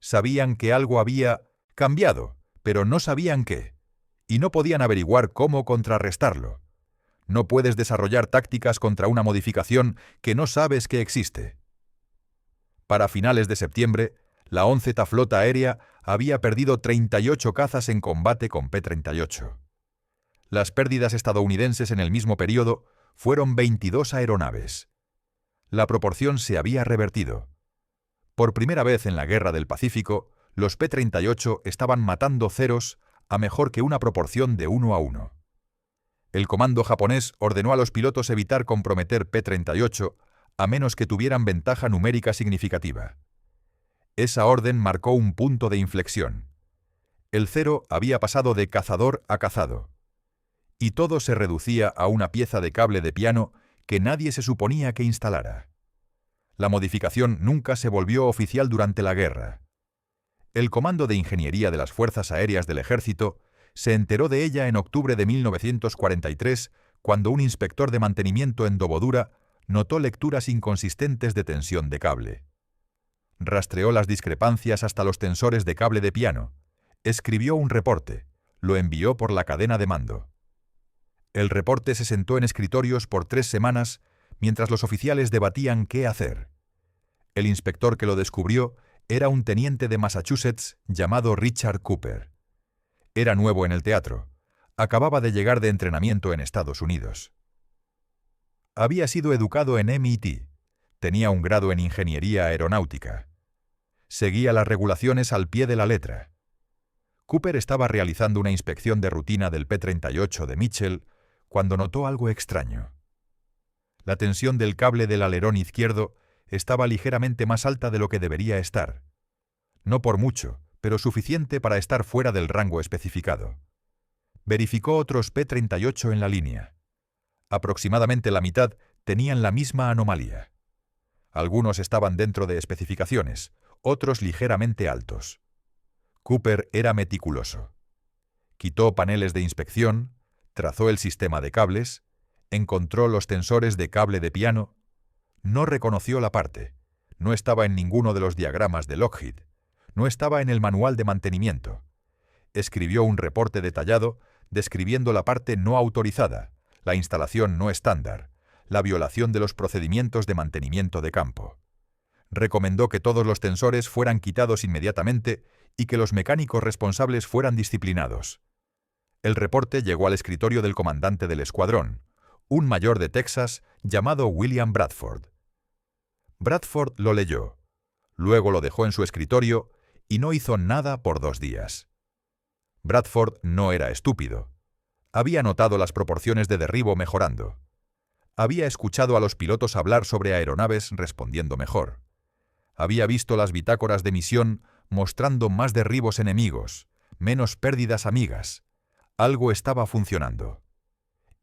A: Sabían que algo había cambiado, pero no sabían qué, y no podían averiguar cómo contrarrestarlo. No puedes desarrollar tácticas contra una modificación que no sabes que existe. Para finales de septiembre, la 11ª Flota Aérea había perdido 38 cazas en combate con P-38. Las pérdidas estadounidenses en el mismo periodo fueron 22 aeronaves. La proporción se había revertido. Por primera vez en la Guerra del Pacífico, los P-38 estaban matando ceros a mejor que una proporción de 1:1. El comando japonés ordenó a los pilotos evitar comprometer P-38 a menos que tuvieran ventaja numérica significativa. Esa orden marcó un punto de inflexión. El cero había pasado de cazador a cazado. Y todo se reducía a una pieza de cable de piano que nadie se suponía que instalara. La modificación nunca se volvió oficial durante la guerra. El Comando de Ingeniería de las Fuerzas Aéreas del Ejército se enteró de ella en octubre de 1943, cuando un inspector de mantenimiento en Dobodura notó lecturas inconsistentes de tensión de cable. Rastreó las discrepancias hasta los tensores de cable de piano, escribió un reporte, lo envió por la cadena de mando. El reporte se sentó en escritorios por 3 semanas mientras los oficiales debatían qué hacer. El inspector que lo descubrió era un teniente de Massachusetts llamado Richard Cooper. Era nuevo en el teatro. Acababa de llegar de entrenamiento en Estados Unidos. Había sido educado en MIT. Tenía un grado en Ingeniería Aeronáutica. Seguía las regulaciones al pie de la letra. Cooper estaba realizando una inspección de rutina del P-38 de Mitchell cuando notó algo extraño. La tensión del cable del alerón izquierdo estaba ligeramente más alta de lo que debería estar. No por mucho, pero suficiente para estar fuera del rango especificado. Verificó otros P-38 en la línea. Aproximadamente la mitad tenían la misma anomalía. Algunos estaban dentro de especificaciones, otros ligeramente altos. Cooper era meticuloso. Quitó paneles de inspección, trazó el sistema de cables, encontró los tensores de cable de piano, no reconoció la parte, no estaba en ninguno de los diagramas de Lockheed, no estaba en el manual de mantenimiento. Escribió un reporte detallado describiendo la parte no autorizada, la instalación no estándar, la violación de los procedimientos de mantenimiento de campo. Recomendó que todos los tensores fueran quitados inmediatamente y que los mecánicos responsables fueran disciplinados. El reporte llegó al escritorio del comandante del escuadrón, un mayor de Texas llamado William Bradford. Bradford lo leyó, luego lo dejó en su escritorio y no hizo nada por 2 días. Bradford no era estúpido. Había notado las proporciones de derribo mejorando. Había escuchado a los pilotos hablar sobre aeronaves respondiendo mejor. Había visto las bitácoras de misión mostrando más derribos enemigos, menos pérdidas amigas. Algo estaba funcionando.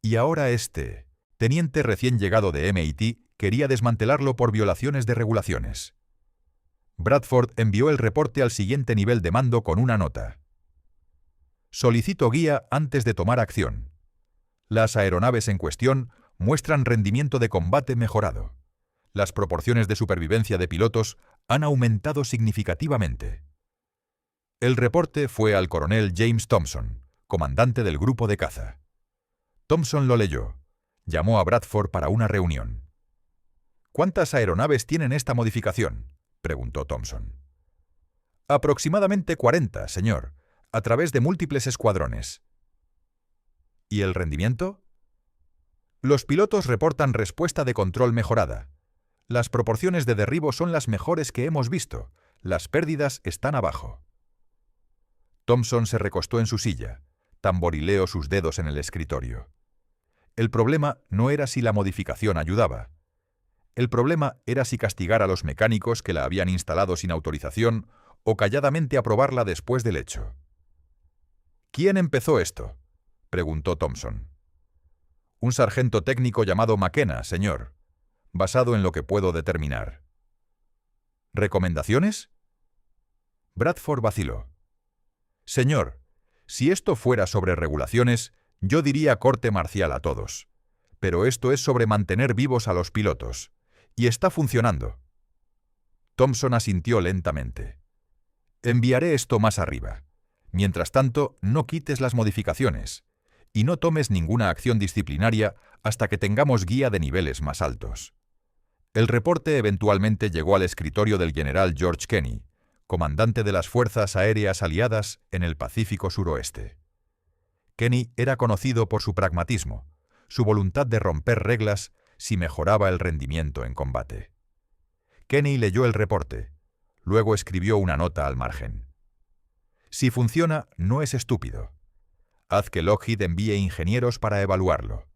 A: Y ahora este, teniente recién llegado de MIT, quería desmantelarlo por violaciones de regulaciones. Bradford envió el reporte al siguiente nivel de mando con una nota. Solicito guía antes de tomar acción. Las aeronaves en cuestión muestran rendimiento de combate mejorado. Las proporciones de supervivencia de pilotos han aumentado significativamente. El reporte fue al coronel James Thompson, comandante del grupo de caza. Thompson lo leyó. Llamó a Bradford para una reunión. ¿Cuántas aeronaves tienen esta modificación?, preguntó Thompson. Aproximadamente 40, señor, a través de múltiples escuadrones. ¿Y el rendimiento? Los pilotos reportan respuesta de control mejorada. Las proporciones de derribo son las mejores que hemos visto. Las pérdidas están abajo. Thompson se recostó en su silla, tamborileó sus dedos en el escritorio. El problema no era si la modificación ayudaba. El problema era si castigar a los mecánicos que la habían instalado sin autorización o calladamente aprobarla después del hecho. ¿Quién empezó esto?, preguntó Thompson. Un sargento técnico llamado McKenna, señor, basado en lo que puedo determinar. ¿Recomendaciones? Bradford vaciló. Señor, si esto fuera sobre regulaciones, yo diría corte marcial a todos. Pero esto es sobre mantener vivos a los pilotos. Y está funcionando. Thompson asintió lentamente. Enviaré esto más arriba. Mientras tanto, no quites las modificaciones. Y no tomes ninguna acción disciplinaria hasta que tengamos guía de niveles más altos. El reporte eventualmente llegó al escritorio del general George Kenney, comandante de las Fuerzas Aéreas Aliadas en el Pacífico Suroeste. Kenney era conocido por su pragmatismo, su voluntad de romper reglas si mejoraba el rendimiento en combate. Kenney leyó el reporte, luego escribió una nota al margen. Si funciona, no es estúpido. Haz que Lockheed envíe ingenieros para evaluarlo.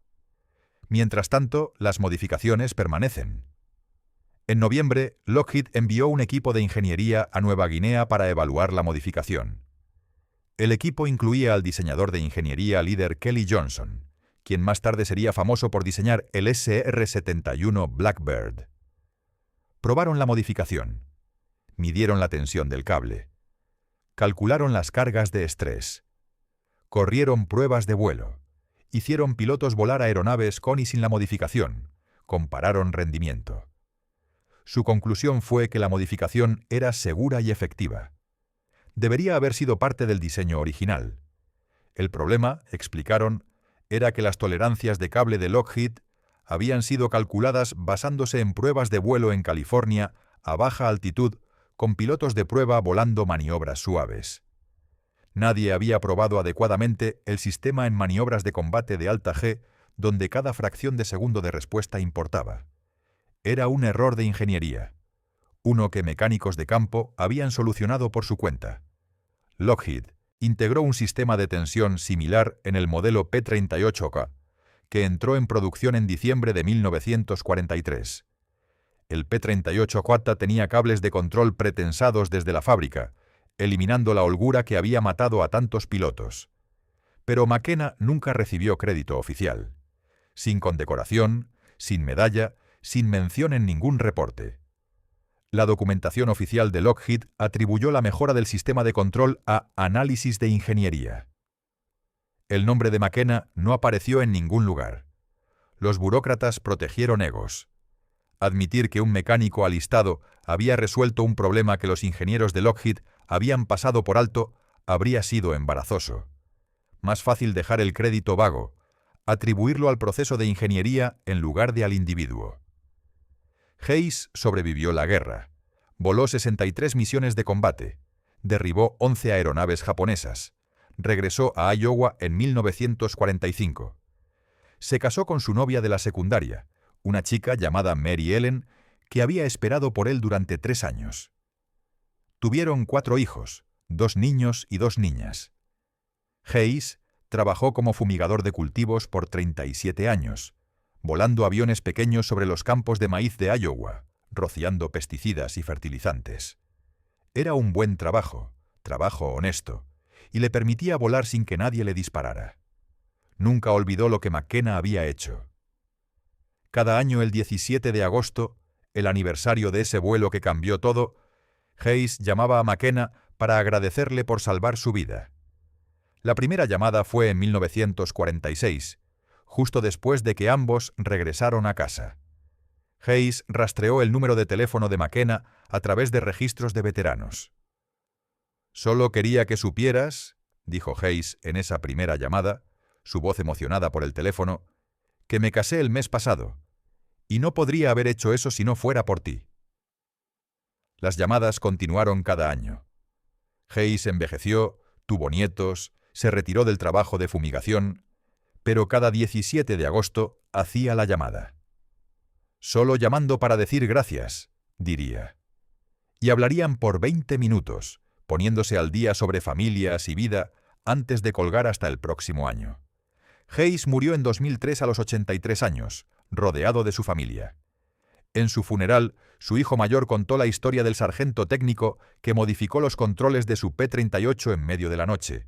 A: Mientras tanto, las modificaciones permanecen. En noviembre, Lockheed envió un equipo de ingeniería a Nueva Guinea para evaluar la modificación. El equipo incluía al diseñador de ingeniería líder Kelly Johnson, quien más tarde sería famoso por diseñar el SR-71 Blackbird. Probaron la modificación. Midieron la tensión del cable. Calcularon las cargas de estrés. Corrieron pruebas de vuelo. Hicieron pilotos volar aeronaves con y sin la modificación. Compararon rendimiento. Su conclusión fue que la modificación era segura y efectiva. Debería haber sido parte del diseño original. El problema, explicaron, era que las tolerancias de cable de Lockheed habían sido calculadas basándose en pruebas de vuelo en California a baja altitud con pilotos de prueba volando maniobras suaves. Nadie había probado adecuadamente el sistema en maniobras de combate de alta G, donde cada fracción de segundo de respuesta importaba. Era un error de ingeniería, uno que mecánicos de campo habían solucionado por su cuenta. Lockheed integró un sistema de tensión similar en el modelo P-38K, que entró en producción en diciembre de 1943. El P-38K tenía cables de control pretensados desde la fábrica, eliminando la holgura que había matado a tantos pilotos. Pero McKenna nunca recibió crédito oficial. Sin condecoración, sin medalla, sin mención en ningún reporte. La documentación oficial de Lockheed atribuyó la mejora del sistema de control a análisis de ingeniería. El nombre de McKenna no apareció en ningún lugar. Los burócratas protegieron egos. Admitir que un mecánico alistado había resuelto un problema que los ingenieros de Lockheed habían pasado por alto habría sido embarazoso. Más fácil dejar el crédito vago, atribuirlo al proceso de ingeniería en lugar de al individuo. Hayes sobrevivió la guerra, voló 63 misiones de combate, derribó 11 aeronaves japonesas, regresó a Iowa en 1945. Se casó con su novia de la secundaria, una chica llamada Mary Ellen, que había esperado por él durante 3 años. Tuvieron 4 hijos, 2 niños y 2 niñas. Hayes trabajó como fumigador de cultivos por 37 años, volando aviones pequeños sobre los campos de maíz de Iowa, rociando pesticidas y fertilizantes. Era un buen trabajo honesto, y le permitía volar sin que nadie le disparara. Nunca olvidó lo que McKenna había hecho. Cada año, el 17 de agosto, el aniversario de ese vuelo que cambió todo, Hayes llamaba a McKenna para agradecerle por salvar su vida. La primera llamada fue en 1946, justo después de que ambos regresaron a casa. Hayes rastreó el número de teléfono de McKenna a través de registros de veteranos. «Solo quería que supieras», dijo Hayes en esa primera llamada, su voz emocionada por el teléfono, «que me casé el mes pasado, y no podría haber hecho eso si no fuera por ti». Las llamadas continuaron cada año. Hayes envejeció, tuvo nietos, se retiró del trabajo de fumigación, pero cada 17 de agosto hacía la llamada. Solo llamando para decir gracias, diría. Y hablarían por 20 minutos, poniéndose al día sobre familias y vida antes de colgar hasta el próximo año. Hayes murió en 2003 a los 83 años, rodeado de su familia. En su funeral, su hijo mayor contó la historia del sargento técnico que modificó los controles de su P-38 en medio de la noche,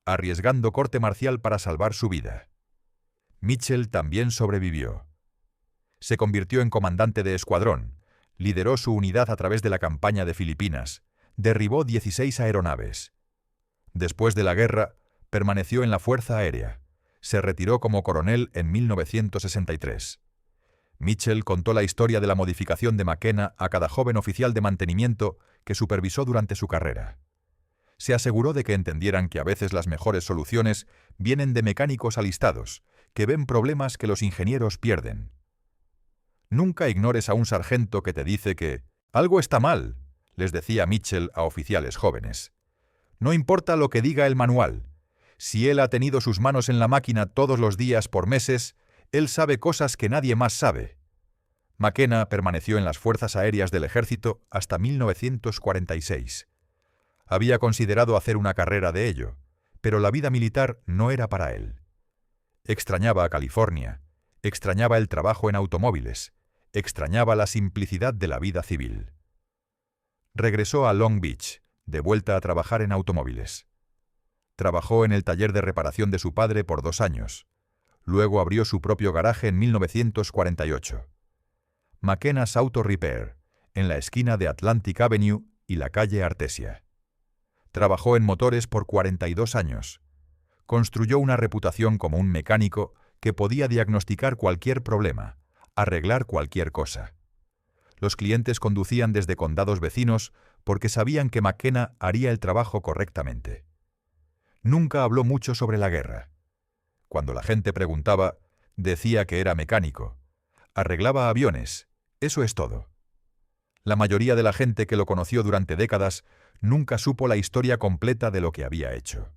A: arriesgando corte marcial para salvar su vida. Mitchell también sobrevivió. Se convirtió en comandante de escuadrón, lideró su unidad a través de la campaña de Filipinas, derribó 16 aeronaves. Después de la guerra, permaneció en la Fuerza Aérea. Se retiró como coronel en 1963. Mitchell contó la historia de la modificación de McKenna a cada joven oficial de mantenimiento que supervisó durante su carrera. Se aseguró de que entendieran que a veces las mejores soluciones vienen de mecánicos alistados, que ven problemas que los ingenieros pierden. Nunca ignores a un sargento que te dice que «algo está mal», les decía Mitchell a oficiales jóvenes. No importa lo que diga el manual. Si él ha tenido sus manos en la máquina todos los días por meses, él sabe cosas que nadie más sabe. McKenna permaneció en las Fuerzas Aéreas del Ejército hasta 1946. Había considerado hacer una carrera de ello, pero la vida militar no era para él. Extrañaba a California, extrañaba el trabajo en automóviles, extrañaba la simplicidad de la vida civil. Regresó a Long Beach, de vuelta a trabajar en automóviles. Trabajó en el taller de reparación de su padre por 2 años. Luego abrió su propio garaje en 1948. McKenna's Auto Repair, en la esquina de Atlantic Avenue y la calle Artesia. Trabajó en motores por 42 años. Construyó una reputación como un mecánico que podía diagnosticar cualquier problema, arreglar cualquier cosa. Los clientes conducían desde condados vecinos porque sabían que McKenna haría el trabajo correctamente. Nunca habló mucho sobre la guerra. Cuando la gente preguntaba, decía que era mecánico. Arreglaba aviones, eso es todo. La mayoría de la gente que lo conoció durante décadas nunca supo la historia completa de lo que había hecho.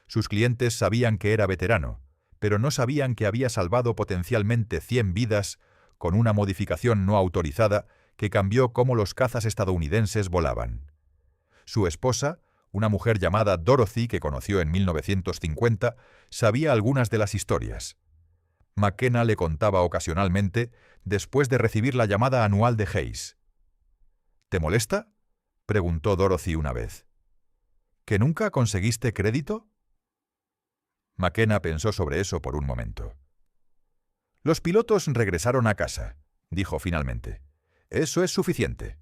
A: Sus clientes sabían que era veterano, pero no sabían que había salvado potencialmente 100 vidas con una modificación no autorizada que cambió cómo los cazas estadounidenses volaban. Su esposa, una mujer llamada Dorothy que conoció en 1950, sabía algunas de las historias. McKenna le contaba ocasionalmente después de recibir la llamada anual de Hayes. «¿Te molesta?», preguntó Dorothy una vez. «¿Que nunca conseguiste crédito?». McKenna pensó sobre eso por un momento. «Los pilotos regresaron a casa», dijo finalmente. «Eso es suficiente».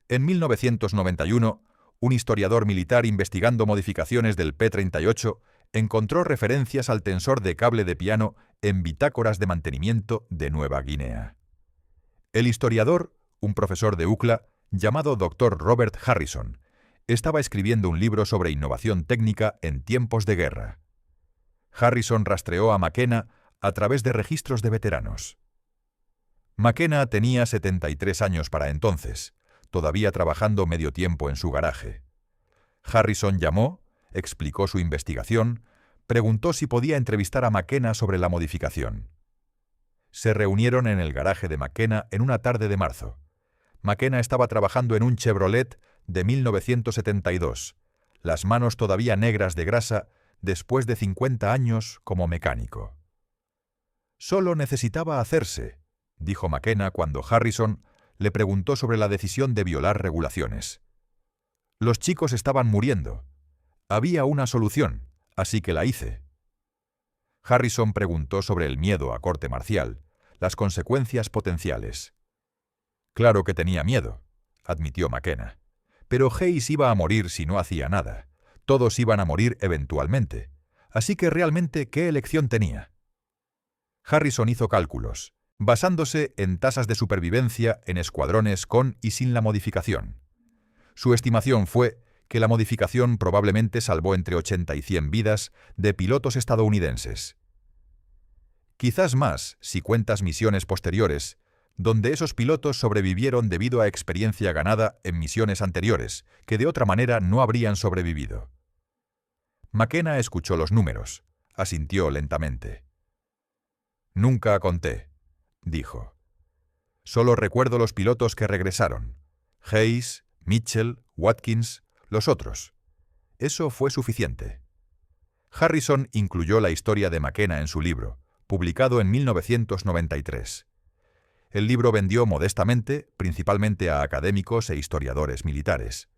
A: En 1991, un historiador militar investigando modificaciones del P-38 encontró referencias al tensor de cable de piano en bitácoras de mantenimiento de Nueva Guinea. El historiador, un profesor de UCLA, llamado Dr. Robert Harrison, estaba escribiendo un libro sobre innovación técnica en tiempos de guerra. Harrison rastreó a McKenna a través de registros de veteranos. McKenna tenía 73 años para entonces, todavía trabajando medio tiempo en su garaje. Harrison llamó, explicó su investigación, preguntó si podía entrevistar a McKenna sobre la modificación. Se reunieron en el garaje de McKenna en una tarde de marzo. McKenna estaba trabajando en un Chevrolet de 1972, las manos todavía negras de grasa después de 50 años como mecánico. «Solo necesitaba hacerse», dijo McKenna cuando Harrison le preguntó sobre la decisión de violar regulaciones. «Los chicos estaban muriendo. Había una solución, así que la hice». Harrison preguntó sobre el miedo a corte marcial, las consecuencias potenciales. «Claro que tenía miedo», admitió McKenna. «Pero Hayes iba a morir si no hacía nada. Todos iban a morir eventualmente. Así que realmente, ¿qué elección tenía?». Harrison hizo cálculos, basándose en tasas de supervivencia en escuadrones con y sin la modificación. Su estimación fue que la modificación probablemente salvó entre 80 y 100 vidas de pilotos estadounidenses. Quizás más si cuentas misiones posteriores, donde esos pilotos sobrevivieron debido a experiencia ganada en misiones anteriores, que de otra manera no habrían sobrevivido. McKenna escuchó los números, asintió lentamente. «Nunca conté. dijo. Solo recuerdo los pilotos que regresaron. Hayes, Mitchell, Watkins, los otros. Eso fue suficiente. Harrison incluyó la historia de McKenna en su libro, publicado en 1993. El libro vendió modestamente, principalmente a académicos e historiadores militares.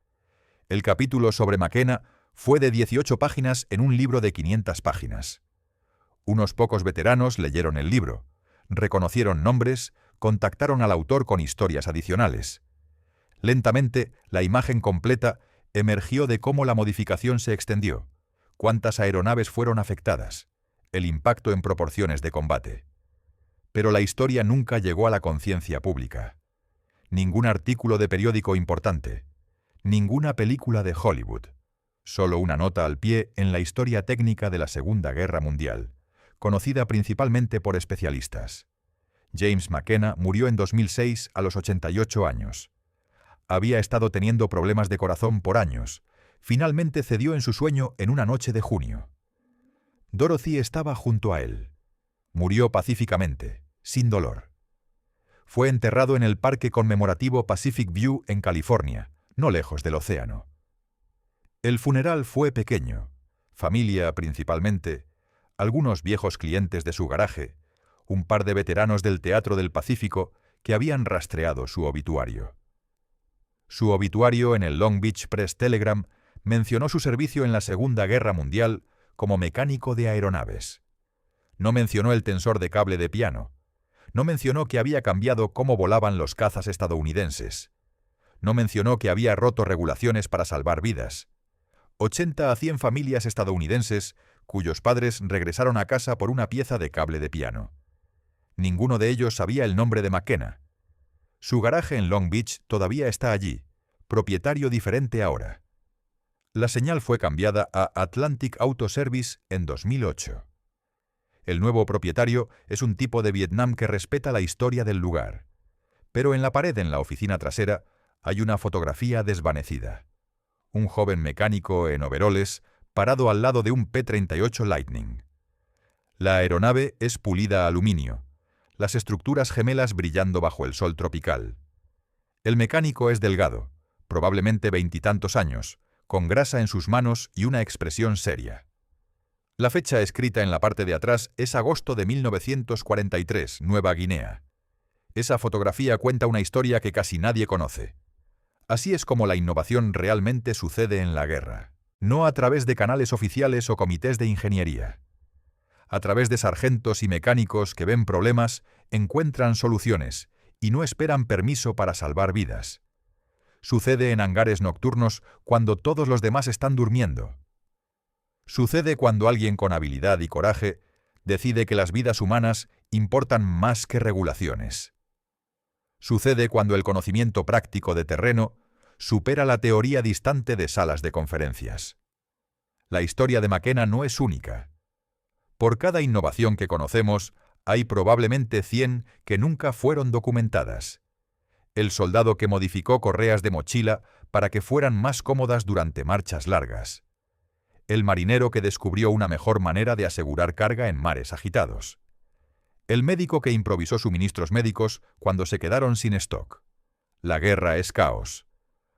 A: El capítulo sobre McKenna fue de 18 páginas en un libro de 500 páginas. Unos pocos veteranos leyeron el libro, reconocieron nombres, contactaron al autor con historias adicionales. Lentamente, la imagen completa emergió de cómo la modificación se extendió, cuántas aeronaves fueron afectadas, el impacto en proporciones de combate. Pero la historia nunca llegó a la conciencia pública. Ningún artículo de periódico importante, ninguna película de Hollywood, solo una nota al pie en la historia técnica de la Segunda Guerra Mundial, conocida principalmente por especialistas. James McKenna murió en 2006 a los 88 años. Había estado teniendo problemas de corazón por años. Finalmente cedió en su sueño en una noche de junio. Dorothy estaba junto a él. Murió pacíficamente, sin dolor. Fue enterrado en el Parque Conmemorativo Pacific View en California, no lejos del océano. El funeral fue pequeño, familia principalmente, algunos viejos clientes de su garaje, un par de veteranos del Teatro del Pacífico que habían rastreado su obituario. Su obituario en el Long Beach Press-Telegram mencionó su servicio en la Segunda Guerra Mundial como mecánico de aeronaves. No mencionó el tensor de cable de piano. No mencionó que había cambiado cómo volaban los cazas estadounidenses. No mencionó que había roto regulaciones para salvar vidas. 80 a 100 familias estadounidenses cuyos padres regresaron a casa por una pieza de cable de piano. Ninguno de ellos sabía el nombre de McKenna. Su garaje en Long Beach todavía está allí, propietario diferente ahora. La señal fue cambiada a Atlantic Auto Service en 2008. El nuevo propietario es un tipo de Vietnam que respeta la historia del lugar. Pero en la pared en la oficina trasera hay una fotografía desvanecida. Un joven mecánico en overoles parado al lado de un P-38 Lightning. La aeronave es pulida aluminio, las estructuras gemelas brillando bajo el sol tropical. El mecánico es delgado, probablemente veintitantos años, con grasa en sus manos y una expresión seria. La fecha escrita en la parte de atrás es agosto de 1943, Nueva Guinea. Esa fotografía cuenta una historia que casi nadie conoce. Así es como la innovación realmente sucede en la guerra, no a través de canales oficiales o comités de ingeniería. A través de sargentos y mecánicos que ven problemas, encuentran soluciones y no esperan permiso para salvar vidas. Sucede en hangares nocturnos cuando todos los demás están durmiendo. Sucede cuando alguien con habilidad y coraje decide que las vidas humanas importan más que regulaciones. Sucede cuando el conocimiento práctico de terreno supera la teoría distante de salas de conferencias. La historia de McKenna no es única. Por cada innovación que conocemos, hay probablemente 100 que nunca fueron documentadas. El soldado que modificó correas de mochila para que fueran más cómodas durante marchas largas. El marinero que descubrió una mejor manera de asegurar carga en mares agitados. El médico que improvisó suministros médicos cuando se quedaron sin stock. La guerra es caos.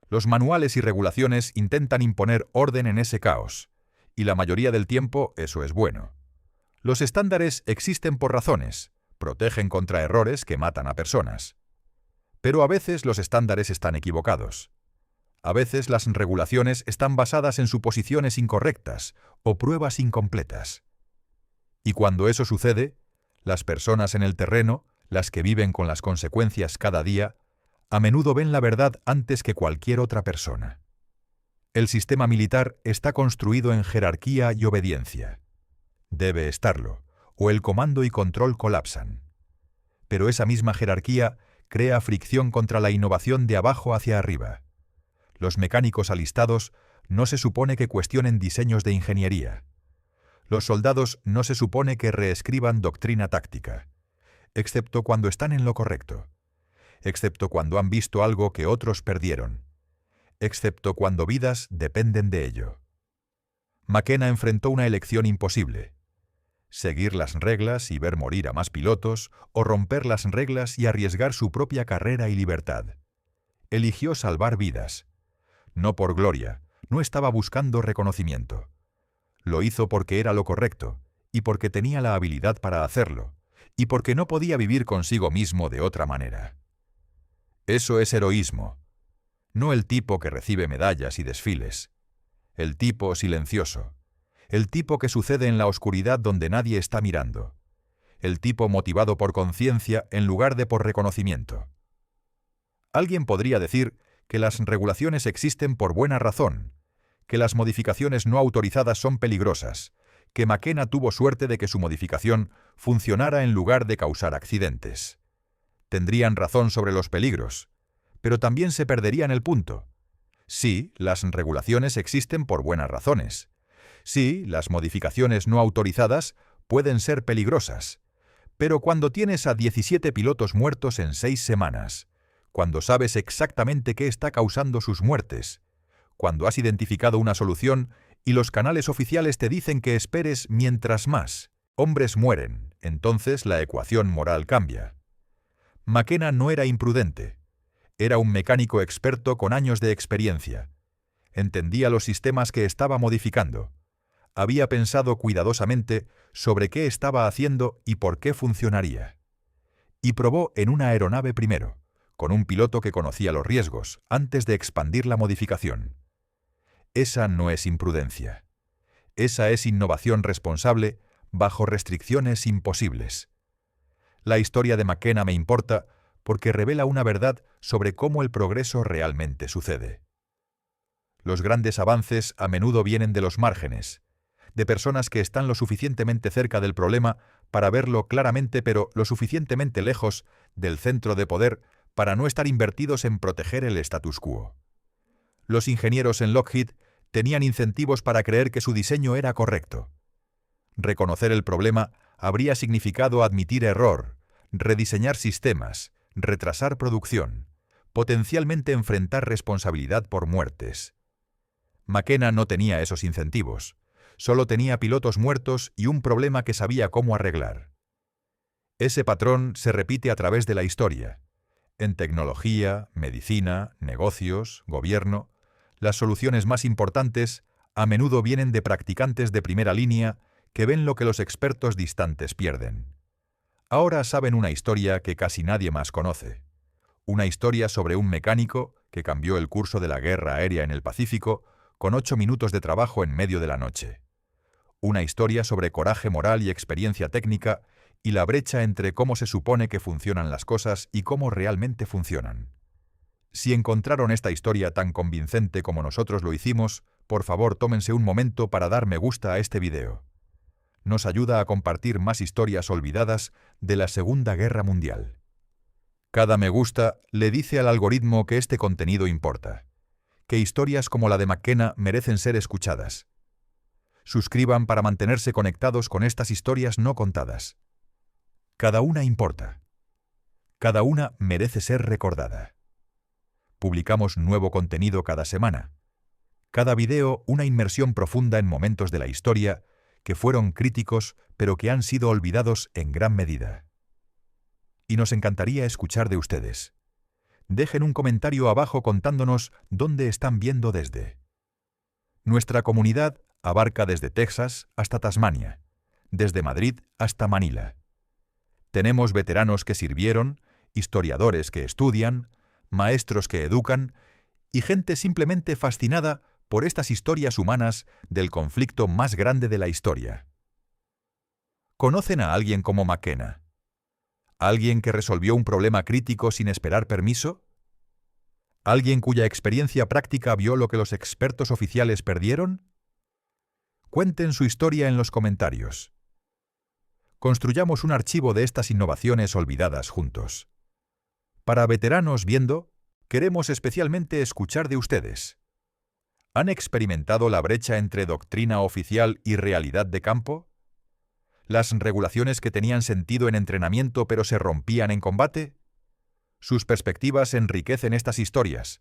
A: Los manuales y regulaciones intentan imponer orden en ese caos, y la mayoría del tiempo eso es bueno. Los estándares existen por razones, protegen contra errores que matan a personas. Pero a veces los estándares están equivocados. A veces las regulaciones están basadas en suposiciones incorrectas o pruebas incompletas. Y cuando eso sucede, las personas en el terreno, las que viven con las consecuencias cada día, a menudo ven la verdad antes que cualquier otra persona. El sistema militar está construido en jerarquía y obediencia. Debe estarlo, o el comando y control colapsan. Pero esa misma jerarquía crea fricción contra la innovación de abajo hacia arriba. Los mecánicos alistados no se supone que cuestionen diseños de ingeniería. Los soldados no se supone que reescriban doctrina táctica, excepto cuando están en lo correcto, excepto cuando han visto algo que otros perdieron, excepto cuando vidas dependen de ello. McKenna enfrentó una elección imposible. seguir las reglas y ver morir a más pilotos, o romper las reglas y arriesgar su propia carrera y libertad. Eligió salvar vidas. No por gloria, no estaba buscando reconocimiento. Lo hizo porque era lo correcto, y porque tenía la habilidad para hacerlo, y porque no podía vivir consigo mismo de otra manera. Eso es heroísmo. No el tipo que recibe medallas y desfiles. El tipo silencioso. El tipo que sucede en la oscuridad donde nadie está mirando. El tipo motivado por conciencia en lugar de por reconocimiento. Alguien podría decir que las regulaciones existen por buena razón, que las modificaciones no autorizadas son peligrosas, que McKenna tuvo suerte de que su modificación funcionara en lugar de causar accidentes. Tendrían razón sobre los peligros, pero también se perderían el punto. Sí, las regulaciones existen por buenas razones. Sí, las modificaciones no autorizadas pueden ser peligrosas, pero cuando tienes a 17 pilotos muertos en 6 semanas, cuando sabes exactamente qué está causando sus muertes, cuando has identificado una solución y los canales oficiales te dicen que esperes mientras más hombres mueren, entonces la ecuación moral cambia. McKenna no era imprudente. Era un mecánico experto con años de experiencia. Entendía los sistemas que estaba modificando. Había pensado cuidadosamente sobre qué estaba haciendo y por qué funcionaría. Y probó en una aeronave primero, con un piloto que conocía los riesgos, antes de expandir la modificación. Esa no es imprudencia. Esa es innovación responsable bajo restricciones imposibles. La historia de McKenna me importa porque revela una verdad sobre cómo el progreso realmente sucede. Los grandes avances a menudo vienen de los márgenes, de personas que están lo suficientemente cerca del problema para verlo claramente pero lo suficientemente lejos del centro de poder para no estar invertidos en proteger el status quo. Los ingenieros en Lockheed tenían incentivos para creer que su diseño era correcto. Reconocer el problema habría significado admitir error, rediseñar sistemas, retrasar producción, potencialmente enfrentar responsabilidad por muertes. McKenna no tenía esos incentivos, solo tenía pilotos muertos y un problema que sabía cómo arreglar. Ese patrón se repite a través de la historia. En tecnología, medicina, negocios, gobierno, las soluciones más importantes a menudo vienen de practicantes de primera línea que ven lo que los expertos distantes pierden. Ahora saben una historia que casi nadie más conoce. Una historia sobre un mecánico que cambió el curso de la guerra aérea en el Pacífico con 8 minutos de trabajo en medio de la noche. Una historia sobre coraje moral y experiencia técnica y la brecha entre cómo se supone que funcionan las cosas y cómo realmente funcionan. Si encontraron esta historia tan convincente como nosotros lo hicimos, por favor tómense un momento para dar me gusta a este video. Nos ayuda a compartir más historias olvidadas de la Segunda Guerra Mundial. Cada me gusta le dice al algoritmo que este contenido importa, que historias como la de McKenna merecen ser escuchadas. Suscriban para mantenerse conectados con estas historias no contadas. Cada una importa. Cada una merece ser recordada. Publicamos nuevo contenido cada semana. Cada video una inmersión profunda en momentos de la historia que fueron críticos pero que han sido olvidados en gran medida. Y nos encantaría escuchar de ustedes. Dejen un comentario abajo contándonos dónde están viendo desde. Nuestra comunidad abarca desde Texas hasta Tasmania, desde Madrid hasta Manila. Tenemos veteranos que sirvieron, historiadores que estudian, maestros que educan y gente simplemente fascinada por estas historias humanas del conflicto más grande de la historia. ¿Conocen a alguien como McKenna? ¿Alguien que resolvió un problema crítico sin esperar permiso? ¿Alguien cuya experiencia práctica vio lo que los expertos oficiales perdieron? Cuenten su historia en los comentarios. Construyamos un archivo de estas innovaciones olvidadas juntos. Para veteranos viendo, queremos especialmente escuchar de ustedes. ¿Han experimentado la brecha entre doctrina oficial y realidad de campo? ¿Las regulaciones que tenían sentido en entrenamiento pero se rompían en combate? Sus perspectivas enriquecen estas historias,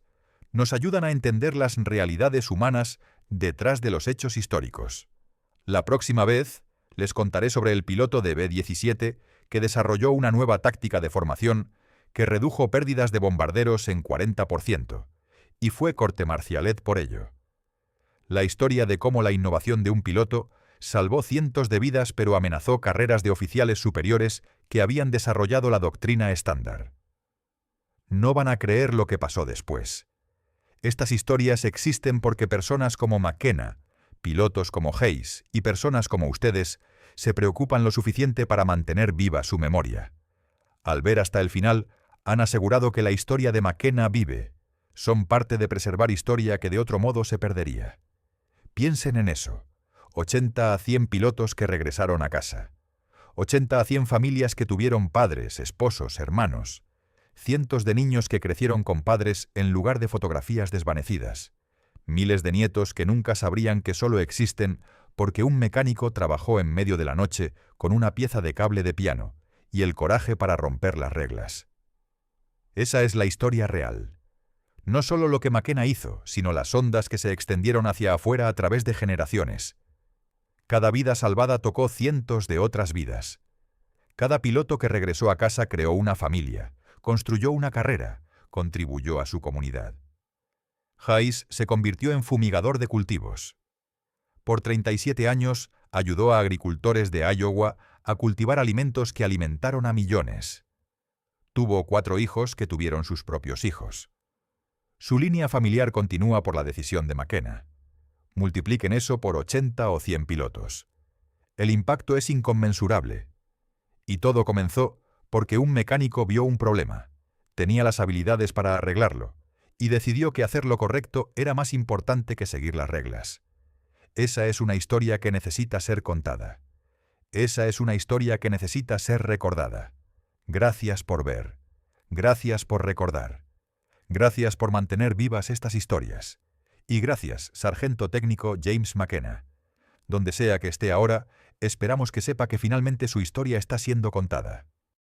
A: nos ayudan a entender las realidades humanas detrás de los hechos históricos. La próxima vez, Les contaré sobre el piloto de B-17 que desarrolló una nueva táctica de formación que redujo pérdidas de bombarderos en 40%, y fue corte marcialet por ello. La historia de cómo la innovación de un piloto salvó cientos de vidas pero amenazó carreras de oficiales superiores que habían desarrollado la doctrina estándar. No van a creer lo que pasó después. Estas historias existen porque personas como McKenna, pilotos como Hayes y personas como ustedes se preocupan lo suficiente para mantener viva su memoria. Al ver hasta el final, han asegurado que la historia de McKenna vive. Son parte de preservar historia que de otro modo se perdería. Piensen en eso. 80 a 100 pilotos que regresaron a casa. 80 a 100 familias que tuvieron padres, esposos, hermanos. Cientos de niños que crecieron con padres en lugar de fotografías desvanecidas. Miles de nietos que nunca sabrían que solo existen porque un mecánico trabajó en medio de la noche con una pieza de cable de piano y el coraje para romper las reglas. Esa es la historia real. No solo lo que McKenna hizo, sino las ondas que se extendieron hacia afuera a través de generaciones. Cada vida salvada tocó cientos de otras vidas. Cada piloto que regresó a casa creó una familia, construyó una carrera, contribuyó a su comunidad. Hayes se convirtió en fumigador de cultivos. Por 37 años ayudó a agricultores de Iowa a cultivar alimentos que alimentaron a millones. Tuvo 4 hijos que tuvieron sus propios hijos. Su línea familiar continúa por la decisión de McKenna. Multipliquen eso por 80 o 100 pilotos. El impacto es inconmensurable. Y todo comenzó porque un mecánico vio un problema, tenía las habilidades para arreglarlo, y decidió que hacer lo correcto era más importante que seguir las reglas. Esa es una historia que necesita ser contada. Esa es una historia que necesita ser recordada. Gracias por ver. Gracias por recordar. Gracias por mantener vivas estas historias. Y gracias, Sargento Técnico James McKenna. Donde sea que esté ahora, esperamos que sepa que finalmente su historia está siendo contada.